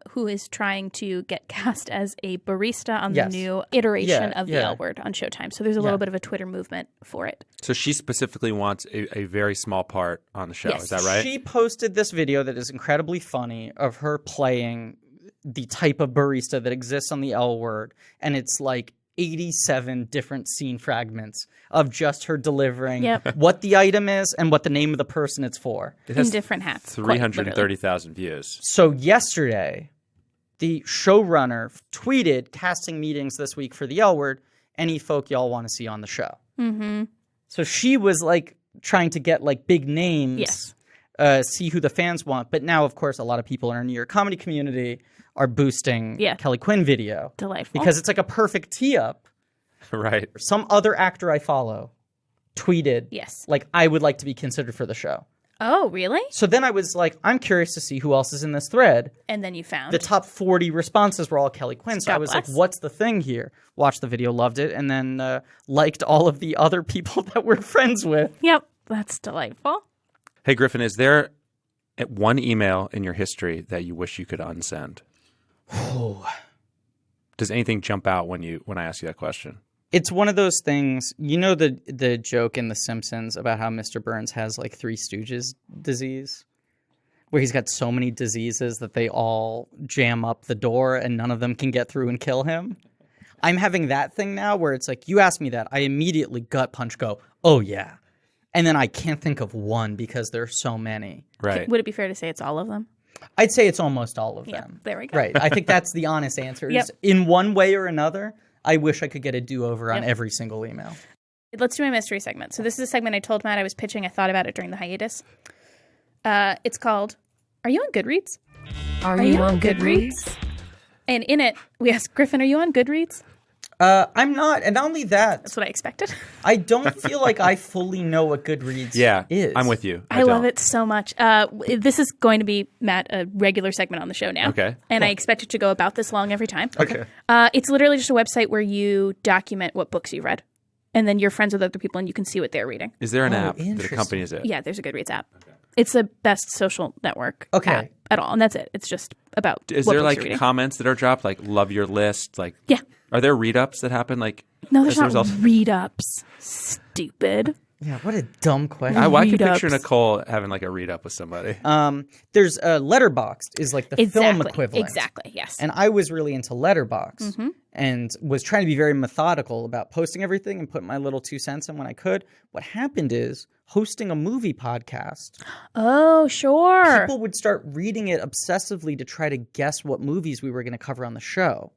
who is trying to get cast as a barista on the new iteration of The L Word on Showtime. So there's a little bit of a Twitter movement for it. So she specifically wants a very small part on the show. Yes. Is that right? She posted this video that is incredibly funny of her playing the type of barista that exists on The L Word, and it's like 87 different scene fragments of just her delivering what the item is and what the name of the person it's for. It has in different hats. 330,000 views. So yesterday, the showrunner tweeted casting meetings this week for The L Word. Any folk y'all want to see on the show? Mm-hmm. So she was like trying to get like big names, see who the fans want. But now, of course, a lot of people in our New York comedy community are boosting Kelly Quinn video. Delightful. Because it's like a perfect tee up. Right. Some other actor I follow tweeted, like, I would like to be considered for the show. Oh, really? So then I was like, I'm curious to see who else is in this thread. And then you found the top 40 responses were all Kelly Quinn. So I was like, what's the thing here? Watched the video, loved it, and then liked all of the other people that we're friends with. Yep. That's delightful. Hey, Griffin, is there one email in your history that you wish you could unsend? Does anything jump out when I ask you that question? It's one of those things, you know, the joke in The Simpsons about how Mr. Burns has like Three Stooges disease, where he's got so many diseases that they all jam up the door and none of them can get through and kill him. I'm having that thing now where it's like, you ask me that, I immediately gut punch go, oh yeah. And then I can't think of one because there are so many. Right. Would it be fair to say it's all of them? I'd say it's almost all of them. There we go. Right. I think that's the honest answer. Is in one way or another, I wish I could get a do-over on every single email. Let's do my mystery segment. So this is a segment I told Matt I was pitching. I thought about it during the hiatus. It's called, Are You on Goodreads? Are you on Goodreads? And in it, we ask, Griffin, are you on Goodreads? I'm not. And not only that, That's what I expected. I don't feel like I fully know what Goodreads is. I'm with you. I love it so much. This is going to be, Matt, a regular segment on the show now. Okay. And I expect it to go about this long every time. Okay. It's literally just a website where you document what books you've read. And then you're friends with other people and you can see what they're reading. Is there an app that accompanies it? Yeah, there's a Goodreads app. Okay. It's the best social network app at all. And that's it. It's just about Is what there books like you're reading. comments that are dropped, like love your list? Like, yeah. Are there read-ups that happen? Like, no, there's not read-ups. Stupid. Yeah, what a dumb question. I can picture Nicole having like a read-up with somebody. There's Letterboxd is like the film equivalent. Exactly, yes. And I was really into Letterboxd and was trying to be very methodical about posting everything and put my little 2 cents in when I could. What happened is hosting a movie podcast. Oh, sure. People would start reading it obsessively to try to guess what movies we were going to cover on the show.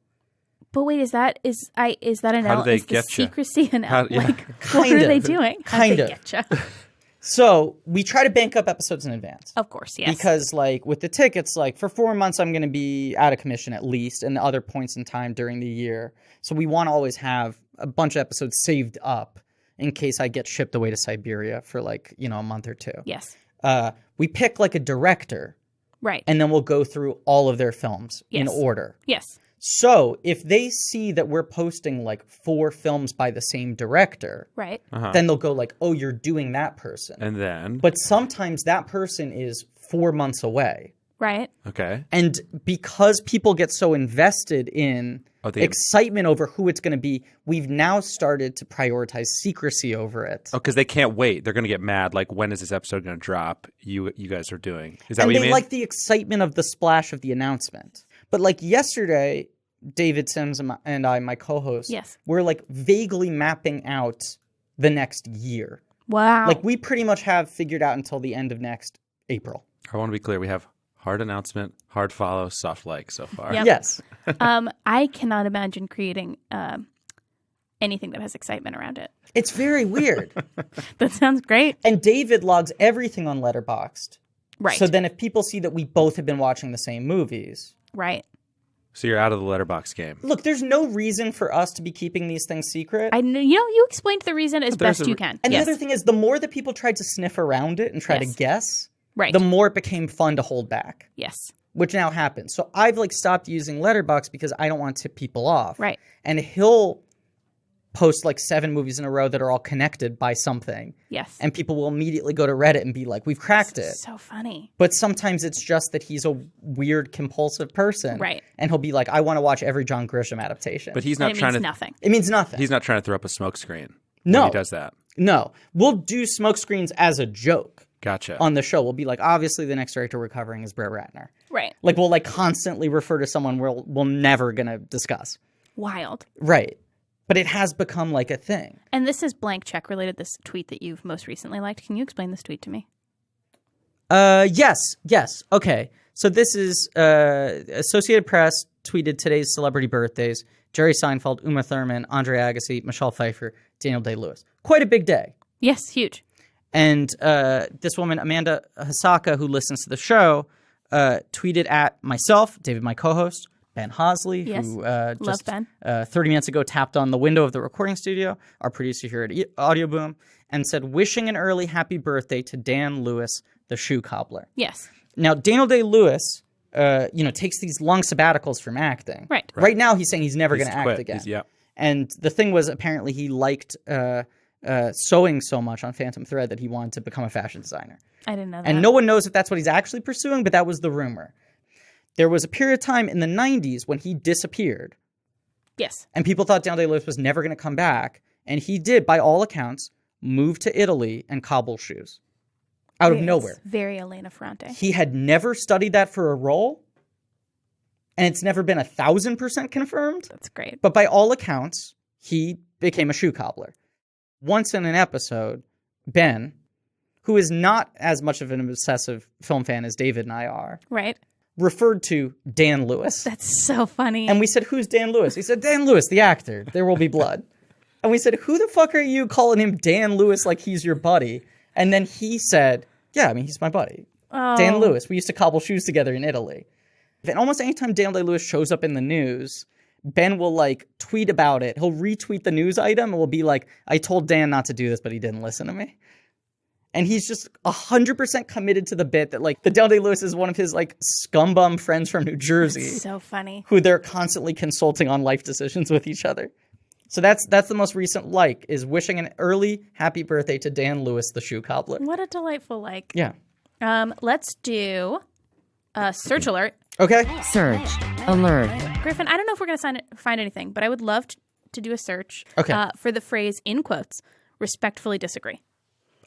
But wait, is that an How do they get you? secrecy and what Kind are of. they doing? How do they get you? So we try to bank up episodes in advance. Of course, yes. Because like with the tickets, like for 4 months I'm going to be out of commission at least, and other points in time during the year. So we want to always have a bunch of episodes saved up in case I get shipped away to Siberia for like, a month or two. Yes. We pick like a director. Right. And then we'll go through all of their films in order. Yes. So if they see that we're posting like 4 films by the same director, right, then they'll go like, oh, you're doing that person. And then? But sometimes that person is 4 months away. Right. Okay. And because people get so invested in excitement over who it's going to be, we've now started to prioritize secrecy over it. Oh, because they can't wait. They're going to get mad. Like, when is this episode going to drop? You guys are doing. Is that what you mean? And they like the excitement of the splash of the announcement. But like yesterday, David Sims and I, my co-host, we're like vaguely mapping out the next year. Wow. Like we pretty much have figured out until the end of next April. I want to be clear. We have hard announcement, hard follow, soft like so far. Yep. Yes. I cannot imagine creating anything that has excitement around it. It's very weird. That sounds great. And David logs everything on Letterboxd. Right. So then if people see that we both have been watching the same movies. Right. So you're out of the letterbox game. Look, there's no reason for us to be keeping these things secret. You explained the reason as best you can. And the other thing is, the more that people tried to sniff around it and try to guess, the more it became fun to hold back. Yes. Which now happens. So I've like stopped using Letterboxd because I don't want to tip people off. Right. And he'll post like 7 movies in a row that are all connected by something. Yes. And people will immediately go to Reddit and be like, we've cracked it. So funny. But sometimes it's just that he's a weird, compulsive person. Right. And he'll be like, I want to watch every John Grisham adaptation. But he's And not it trying means to. nothing. it means nothing. He's not trying to throw up a smoke screen. No. When he does that. No. We'll do smoke screens as a joke Gotcha. on the show. We'll be like, obviously the next director we're covering is Brett Ratner. Right. Like, we'll like constantly refer to someone we're never going to discuss. Wild. Right. But it has become like a thing. And this is blank check related, this tweet that you've most recently liked. Can you explain this tweet to me? Yes. Okay. So this is Associated Press tweeted today's celebrity birthdays: Jerry Seinfeld, Uma Thurman, Andre Agassi, Michelle Pfeiffer, Daniel Day-Lewis. Quite a big day. Yes, huge. And this woman, Amanda Hasaka, who listens to the show, tweeted at myself, David, my co-host, Ben Hosley, Yes. who Love just Ben. 30 minutes ago tapped on the window of the recording studio, our producer here at Audio Boom, and said, wishing an early happy birthday to Dan Lewis, the shoe cobbler. Yes. Now, Daniel Day-Lewis, takes these long sabbaticals from acting. Right. Right now, he's saying he's never going to act quit. again. Yeah. And the thing was, apparently, he liked sewing so much on Phantom Thread that he wanted to become a fashion designer. I didn't know that. And no one knows if that's what he's actually pursuing, but that was the rumor. There was a period of time in the 90s when he disappeared, Yes. and people thought Daniel Day-Lewis was never going to come back. And he did, by all accounts, move to Italy and cobble shoes out of nowhere. Very Elena Ferrante. He had never studied that for a role, and it's never been 1,000% confirmed. That's great. But by all accounts, he became a shoe cobbler. Once in an episode, Ben, who is not as much of an obsessive film fan as David and I are, Right. referred to Dan Lewis. That's so funny. And we said, who's Dan Lewis? He said, Dan Lewis, the actor. There Will Be Blood. And we said, who the fuck are you calling him Dan Lewis like he's your buddy? And then he said, yeah, I mean, he's my buddy. Oh. Dan Lewis. We used to cobble shoes together in Italy. And almost anytime Dan Day-Lewis shows up in the news, Ben will like tweet about it. He'll retweet the news item and will be like, I told Dan not to do this, but he didn't listen to me. And he's just 100% committed to the bit that like the Daniel Day-Lewis is one of his like scumbum friends from New Jersey So funny. who they're constantly consulting on life decisions with each other. So that's the most recent like, is wishing an early happy birthday to Dan Lewis, the shoe cobbler. What a delightful like. Yeah. Let's do a search alert. Okay. Search alert. Griffin, I don't know if we're going to find anything, but I would love to do a search Okay. for the phrase, in quotes, respectfully disagree.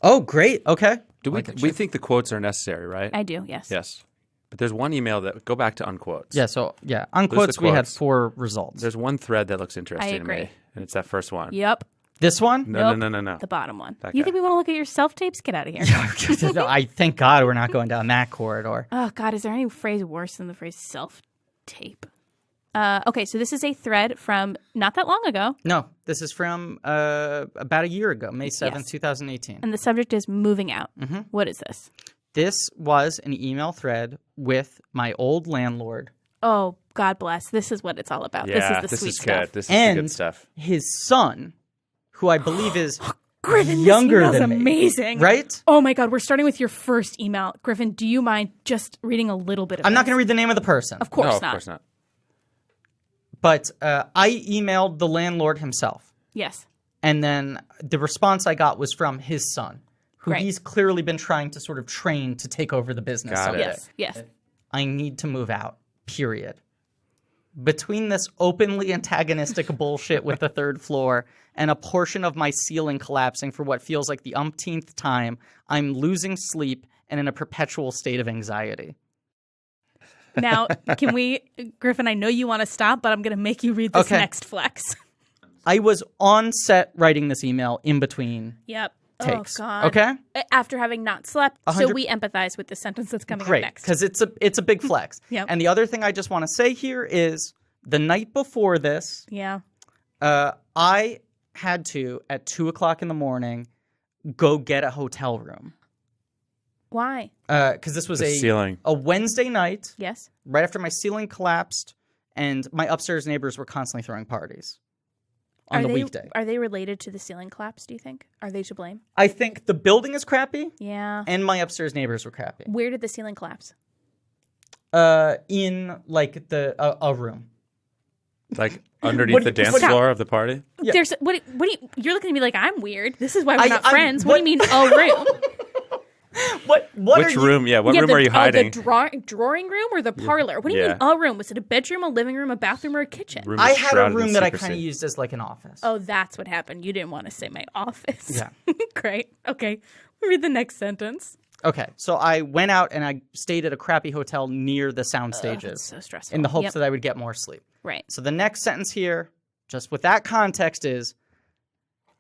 Oh, great. Okay. Do we think the quotes are necessary, right? I do, yes. Yes. But there's one email that go back to unquotes. Yeah. So yeah, on Those are the quotes we had quotes. 4 results. There's one thread that looks interesting to agree. me, and it's that first one. Yep. This one? No. The bottom one. That You guy. think we want to look at your self-tapes? Get out of here. No, I thank God we're not going down that corridor. Oh, God, is there any phrase worse than the phrase self-tape? Okay, so this is a thread from not that long ago, No, this is from about a year ago, May 7th, Yes. 2018. and the subject is moving out. What is this? This was an email thread with my old landlord Oh, God bless. This is what it's all about. Yeah, this is the sweet is stuff. good. This is the and good stuff. his son, who I believe is Griffin, younger this email's than me. amazing. Right? Oh, my God. We're starting with your first email. Griffin, do you mind just reading a little bit of I'm not this? going to read the name of the person. Of course No, of not. course not. But I emailed the landlord himself. Yes. And then the response I got was from his son, who Right. he's clearly been trying to sort of train to take over the business Got someday. it. Yes. I need to move out, period. Between this openly antagonistic bullshit with the third floor and a portion of my ceiling collapsing for what feels like the umpteenth time, I'm losing sleep and in a perpetual state of anxiety. Now, can we, Griffin, I know you want to stop, but I'm going to make you read this Okay. next flex. I was on set writing this email in between Yep. takes. Oh, God. Okay? After having not slept, so 100 we empathize with the sentence that's coming up Great, next. because it's a big flex. Yep. And the other thing I just want to say here is the night before this, Yeah. I had to, at 2 o'clock in the morning, go get a hotel room. Why? Because this was The ceiling. a Wednesday night, Yes. right after my ceiling collapsed, and my upstairs neighbors were constantly throwing parties on the weekday. Are they related to the ceiling collapse, do you think? Are they to blame? I think the building is crappy, Yeah. and my upstairs neighbors were crappy. Where did the ceiling collapse? In like a room. Like underneath the dance floor of the party? Yeah. There's what do you, you're looking at me like I'm weird. This is why we're not I'm- friends. What do you mean a room? What Which room? Yeah, what room are you hiding? The drawing room or the parlor? What do you mean a room? Was it a bedroom, a living room, a bathroom, or a kitchen? Room I is had a shrouded in room that I secrecy. kind of used as like an office. Oh, that's what happened. You didn't want to say my office. Yeah. Great. Okay. Read the next sentence. Okay, so I went out and I stayed at a crappy hotel near the sound stages That's so stressful. in the hopes Yep. that I would get more sleep. Right. So the next sentence here, just with that context, is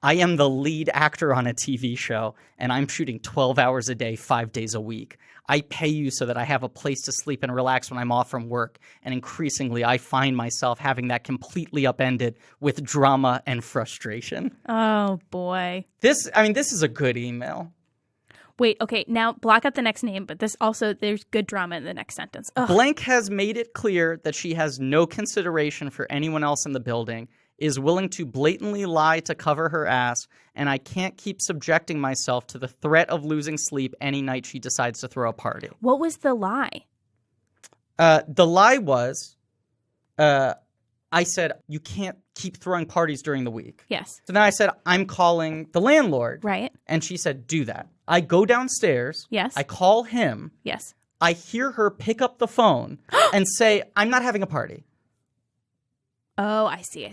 I am the lead actor on a TV show and I'm shooting 12 hours a day, 5 days a week. I pay you so that I have a place to sleep and relax when I'm off from work. And increasingly, I find myself having that completely upended with drama and frustration. Oh, boy. This is a good email. Wait, okay. Now block out the next name, but there's good drama in the next sentence. Ugh. Blank has made it clear that she has no consideration for anyone else in the building, is willing to blatantly lie to cover her ass, and I can't keep subjecting myself to the threat of losing sleep any night she decides to throw a party. What was the lie? The lie was, I said, you can't keep throwing parties during the week. Yes. So then I said, I'm calling the landlord. Right. And she said, do that. I go downstairs. Yes. I call him. Yes. I hear her pick up the phone and say, I'm not having a party. Oh, I see.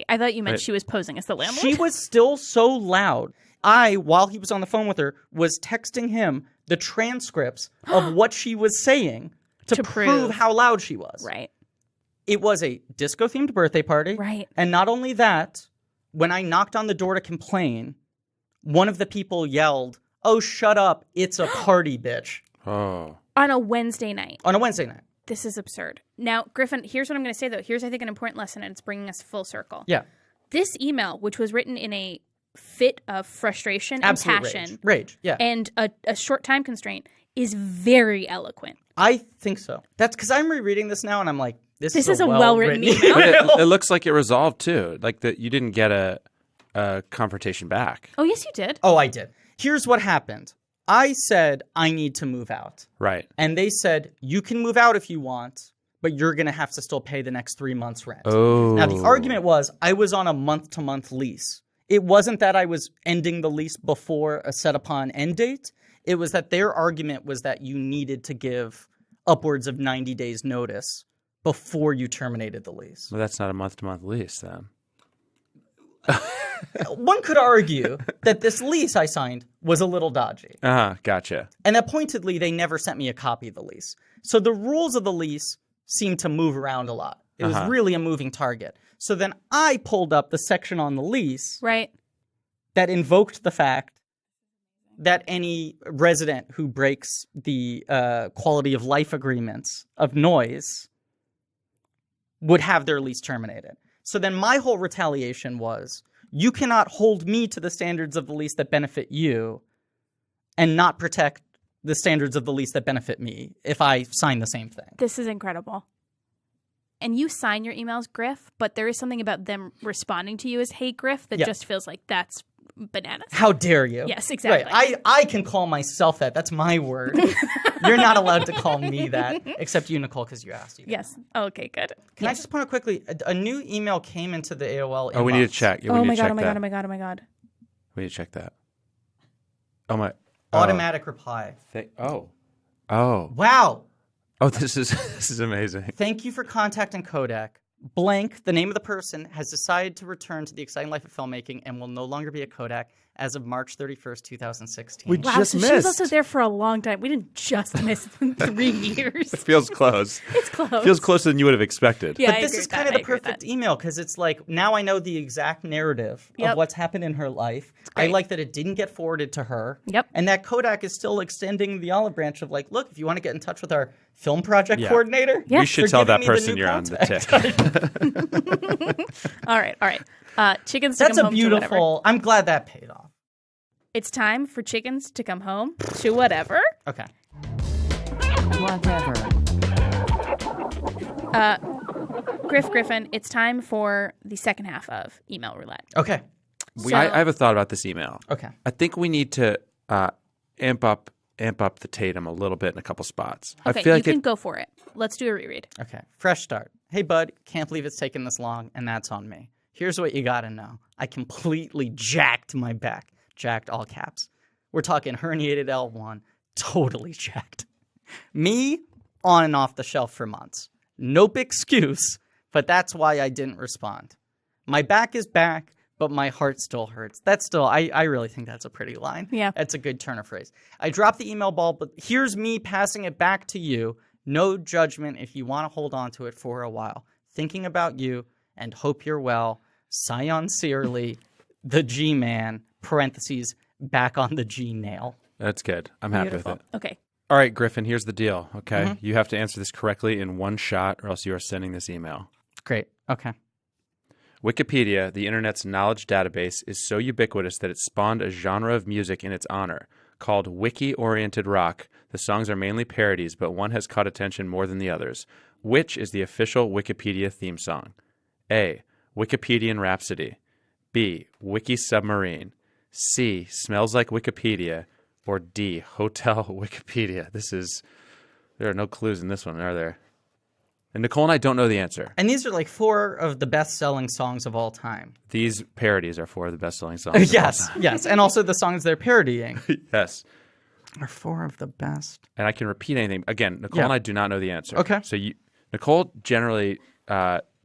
I thought you meant she was posing as the landlord. She was still so loud. While he was on the phone with her, was texting him the transcripts of what she was saying to prove how loud she was. Right. It was a disco-themed birthday party. Right. And not only that, when I knocked on the door to complain, one of the people yelled, "Oh, shut up. It's a party, bitch." Oh. On a Wednesday night. On a Wednesday night. This is absurd. Now, Griffin, here's what I'm going to say, though. Here's, I think, an important lesson, and it's bringing us full circle. Yeah. This email, which was written in a fit of frustration and Absolute passion rage. Yeah. and a short time constraint, is very eloquent. I think so. That's because I'm rereading this now, and I'm like, this is a well-written email. But it looks like it resolved too. Like that you didn't get a confrontation back. Oh, yes, you did. Oh, I did. Here's what happened. I said, I need to move out. Right. And they said, you can move out if you want, but you're going to have to still pay the next 3 months' rent. Oh. Now, the argument was I was on a month-to-month lease. It wasn't that I was ending the lease before a set-upon end date. It was that their argument was that you needed to give upwards of 90 days' notice before you terminated the lease. Well, that's not a month-to-month lease then. One could argue that this lease I signed was a little dodgy. Gotcha. And that pointedly, they never sent me a copy of the lease. So the rules of the lease seemed to move around a lot. It was really a moving target. So then I pulled up the section on the lease Right. that invoked the fact that any resident who breaks the quality of life agreements of noise would have their lease terminated. So then my whole retaliation was, you cannot hold me to the standards of the lease that benefit you and not protect the standards of the lease that benefit me if I sign the same thing. This is incredible. And you sign your emails, Griff, but there is something about them responding to you as "Hey, Griff" that just feels like that's bananas. How dare you? Yes, exactly. Right. I can call myself that. That's my word. You're not allowed to call me that, except you, Nicole, because you asked. Yes. Okay, good. Can I just point out quickly, a new email came into the AOL inbox. Oh, we need to check. Yeah, Oh we my need to god, check oh my that. god, oh my god, oh my god. We need to check that. Oh my. Automatic reply. Oh. Wow. Oh, this is amazing. Thank you for contacting Kodak. Blank, the name of the person, has decided to return to the exciting life of filmmaking and will no longer be at Kodak as of March 31st, 2016. We Wow, just so missed. she was also there for a long time. We didn't just miss 3 years. It feels close. It's close. Feels closer than you would have expected. Yeah, But this is kind of the perfect email because it's like, now I know the exact narrative of what's happened in her life. I like that it didn't get forwarded to her. Yep. And that Kodak is still extending the olive branch of like, look, if you want to get in touch with our film project coordinator. Yeah. You should for tell giving that me person new you're contact. on the tick. All right. Chickens to That's come a home to whatever. beautiful, I'm glad that paid off. It's time for chickens to come home to whatever. Okay. Whatever. Griffin, it's time for the second half of Email Roulette. Okay. I have a thought about this email. Okay. I think we need to amp up the Tatum a little bit in a couple spots. Okay, I feel like you can go for it. Let's do a reread. Okay. Fresh start. hey, bud, can't believe it's taken this long, and that's on me. Here's what you got to know. I completely jacked my back. Jacked, all caps. We're talking herniated L1. Totally jacked. Me, on and off the shelf for months. Nope excuse, but that's why I didn't respond. My back is back, but my heart still hurts. That's still, I really think that's a pretty line. Yeah. That's a good turn of phrase. I dropped the email ball, but here's me passing it back to you. No judgment if you want to hold on to it for a while. Thinking about you and hope you're well. Sincerely, the G-Man, parentheses, back on the G-nail. That's good. I'm happy with it. Okay. All right, Griffin, here's the deal, okay? You have to answer this correctly in one shot or else you are sending this email. Great. Okay. Wikipedia, the internet's knowledge database, is so ubiquitous that it spawned a genre of music in its honor. Called wiki-oriented rock, the songs are mainly parodies, but one has caught attention more than the others. Which is the official Wikipedia theme song? A. Wikipedian Rhapsody. B. Wiki Submarine. C. Smells Like Wikipedia. Or D. Hotel Wikipedia. There are no clues in this one, are there? And Nicole and I don't know the answer. And these are like 4 of the best-selling songs of all time. These parodies are 4 of the best-selling songs. Yes, yes. And also the songs they're parodying Yes. are 4 of the best. And I can repeat anything. Again, Nicole and I do not know the answer. Okay. So Nicole generally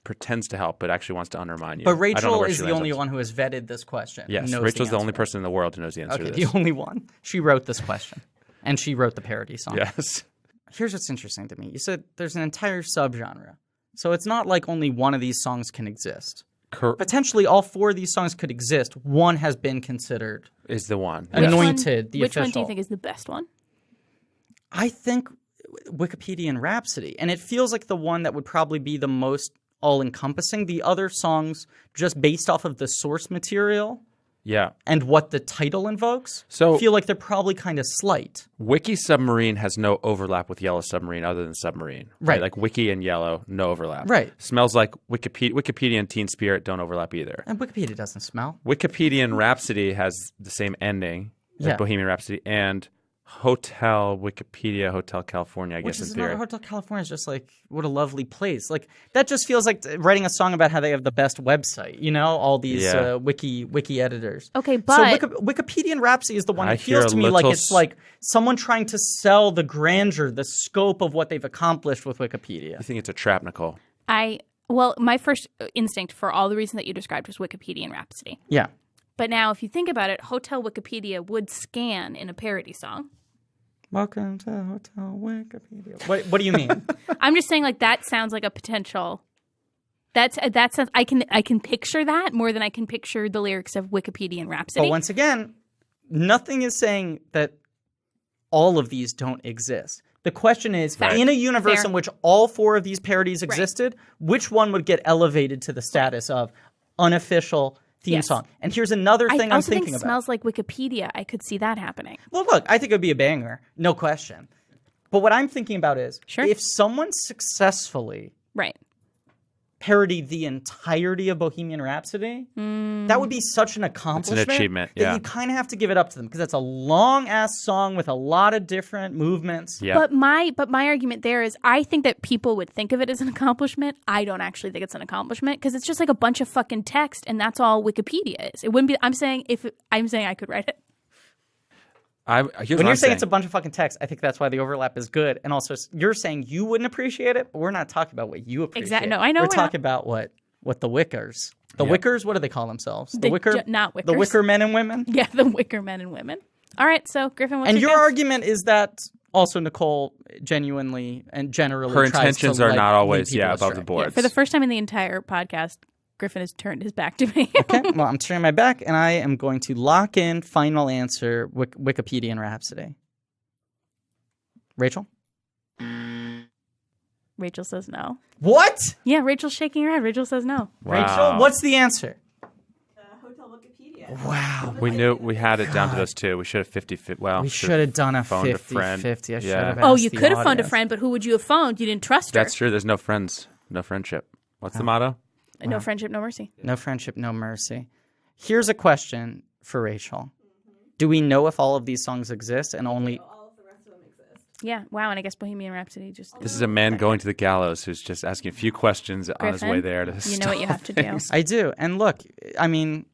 pretends to help, but actually wants to undermine you. But I don't know Rachel where is she the lands only on one who has vetted this question. this. Yes, knows Rachel's the answer. only person in the world who knows the answer Okay, to this. the only one. She wrote this question. And she wrote the parody song. Yes. Here's what's interesting to me. You said there's an entire subgenre. So it's not like only one of these songs can exist. Potentially all 4 of these songs could exist. One has been considered Is the one. anointed, the Which official. one do you think is the best one? I think Wikipedian Rhapsody. And it feels like the one that would probably be the most all-encompassing. The other songs, just based off of the source material Yeah. and what the title invokes, So- feel like they're probably kind of slight. Wiki Submarine has no overlap with Yellow Submarine other than Submarine. Right. Like Wiki and Yellow, no overlap. Right. Smells Like Wikipedia and Teen Spirit don't overlap either. And Wikipedia doesn't smell. Wikipedian Rhapsody has the same ending as Yeah. Bohemian Rhapsody, and Hotel California, I guess, Which in is theory. not Hotel California is just like, what a lovely place. Like, that just feels like writing a song about how they have the best website, you know, all these Yeah. wiki editors. Okay, but So Wikipedian Rhapsody is the one I that feels hear to a me like little it's like someone trying to sell the grandeur, the scope of what they've accomplished with Wikipedia. You think it's a trap, Nicole? my first instinct for all the reasons that you described was Wikipedia and Rhapsody. Yeah. But now, if you think about it, Hotel Wikipedia would scan in a parody song. Welcome to Hotel Wikipedia. What do you mean? I'm just saying, like, that sounds like a potential. That sounds. I can picture that more than I can picture the lyrics of Wikipedia and Rhapsody. But once again, nothing is saying that all of these don't exist. The question is, Fair. in a universe Fair. in which all 4 of these parodies existed, which one would get elevated to the status of unofficial theme Yes. song? And here's another thing I I'm also thinking think about. Smells Like Wikipedia. I could see that happening. Well, look, I think it would be a banger, no question. But what I'm thinking about is, Sure. if someone successfully Right. parodied the entirety of Bohemian Rhapsody, that would be such an accomplishment. achievement, that yeah. you kind of have to give it up to them because that's a long-ass song with a lot of different movements. Yeah. But my argument there is, I think that people would think of it as an accomplishment. I don't actually think it's an accomplishment because it's just like a bunch of fucking text, and that's all Wikipedia is. It wouldn't be. I'm saying I could write it. Here's When what you're I'm saying it's a bunch of fucking text, I think that's why the overlap is good. And also, you're saying you wouldn't appreciate it, but we're not talking about what you appreciate. Exactly. No, I know We're we're not. talking about what the Wickers. The Yep. Wickers, what do they call themselves? The The Wicker? not The Wickers. Wicker men and women? Yeah, the Wicker men and women. All right, so Griffin, what's And your guess? argument is that also Nicole genuinely and generally Her tries intentions to, are like, not lead always, people above astray. the board. For the first time in the entire podcast, Griffin has turned his back to me. Okay, well, I'm turning my back, and I am going to lock in final answer, Wikipedian Rhapsody. Rachel? Rachel says no. What? Yeah, Rachel's shaking her head. Rachel says no. Wow. Rachel, what's the answer? Hotel Wikipedia. Wow. We knew we had it down to those 2. We should have 50. Well, We should have done a phoned a friend. 50-50. I should Yeah. have Oh, asked you the could have phoned a audience. friend, but who would you have phoned? You didn't trust her. That's true. There's no friends, no friendship. What's the motto? No friendship, no mercy. No friendship, no mercy. Here's a question for Rachel. Do we know if all of these songs exist and only... All of the rest of them exist. Yeah. Wow. And I guess Bohemian Rhapsody just. This is a man going to the gallows who's just asking a few questions on his way there. You know what you have to do. I do. And look, I mean,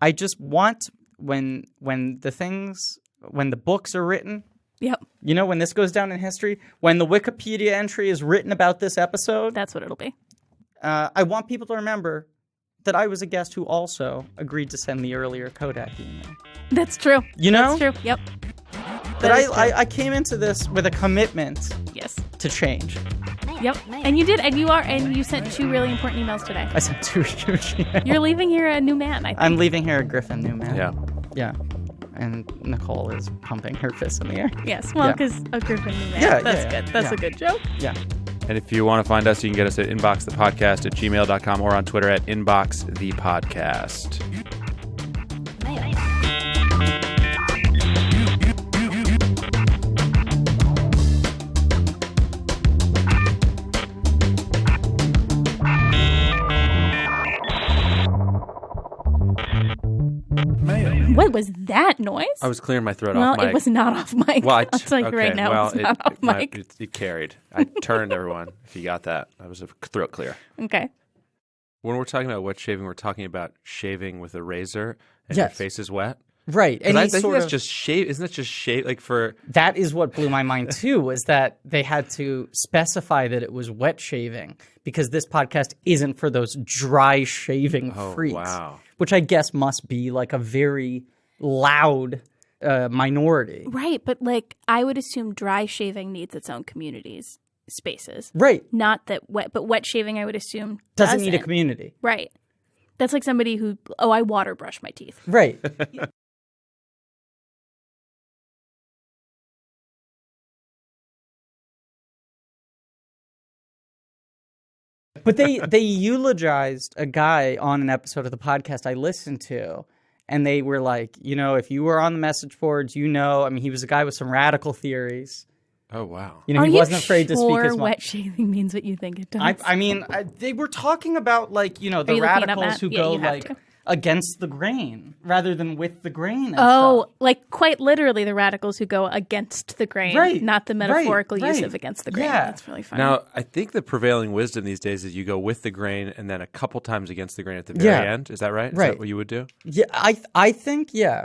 I just want when the books are written. Yep. You know, when this goes down in history, when the Wikipedia entry is written about this episode, That's what it'll be. I want people to remember that I was a guest who also agreed to send the earlier Kodak email. That's true. You know? That's true. Yep. That is true. I came into this with a commitment Yes. to change. Yep. And you did. And you sent 2 really important emails today. I sent 2 huge emails. You're leaving here a new man, I think. I'm leaving here a Griffin Newman. Yeah. Yeah. And Nicole is pumping her fist in the air. Yes. Well, Yeah. because a Griffin new man. Yeah, That's yeah, good. That's yeah. a good joke. Yeah. And if you want to find us, you can get us at inboxthepodcast@gmail.com or on Twitter at inboxthepodcast. What was that noise? I was clearing my throat Well, off mic. it was not off mic. Well, I'll tell you right now, it's not off mic. It carried. I turned everyone. If you got that, that was a throat clear. Okay. When we're talking about wet shaving, we're talking about shaving with a razor and your Yes. face is wet. Right. And I he think sort that's of, just shave. Isn't that just shave? Like for that is what blew my mind too, was that they had to specify that it was wet shaving because this podcast isn't for those dry shaving freaks. wow. Which I guess must be like a very loud minority. Right, but like I would assume dry shaving needs its own communities, spaces. Right. Not that wet shaving I would assume Doesn't need a community. Right. That's like somebody who I water brush my teeth. Right. But they eulogized a guy on an episode of the podcast I listened to, and they were like, you know, if you were on the message boards, you know, I mean, he was a guy with some radical theories. oh wow. You know, Are he you wasn't afraid to speak sure his mind. wet shaving means what you think it does? I mean, they were talking about like, you know, the you looking it up, radicals Matt? who Yeah, go you have like to. against the grain rather than with the grain. And Oh, stuff. like quite literally the radicals who go against the grain, Right, not the metaphorical use right. of against the grain. Yeah. That's really funny. Now, I think the prevailing wisdom these days is you go with the grain and then a couple times against the grain at the very Yeah. end. Is that right? Is Right. that what you would do? Yeah, I think, yeah.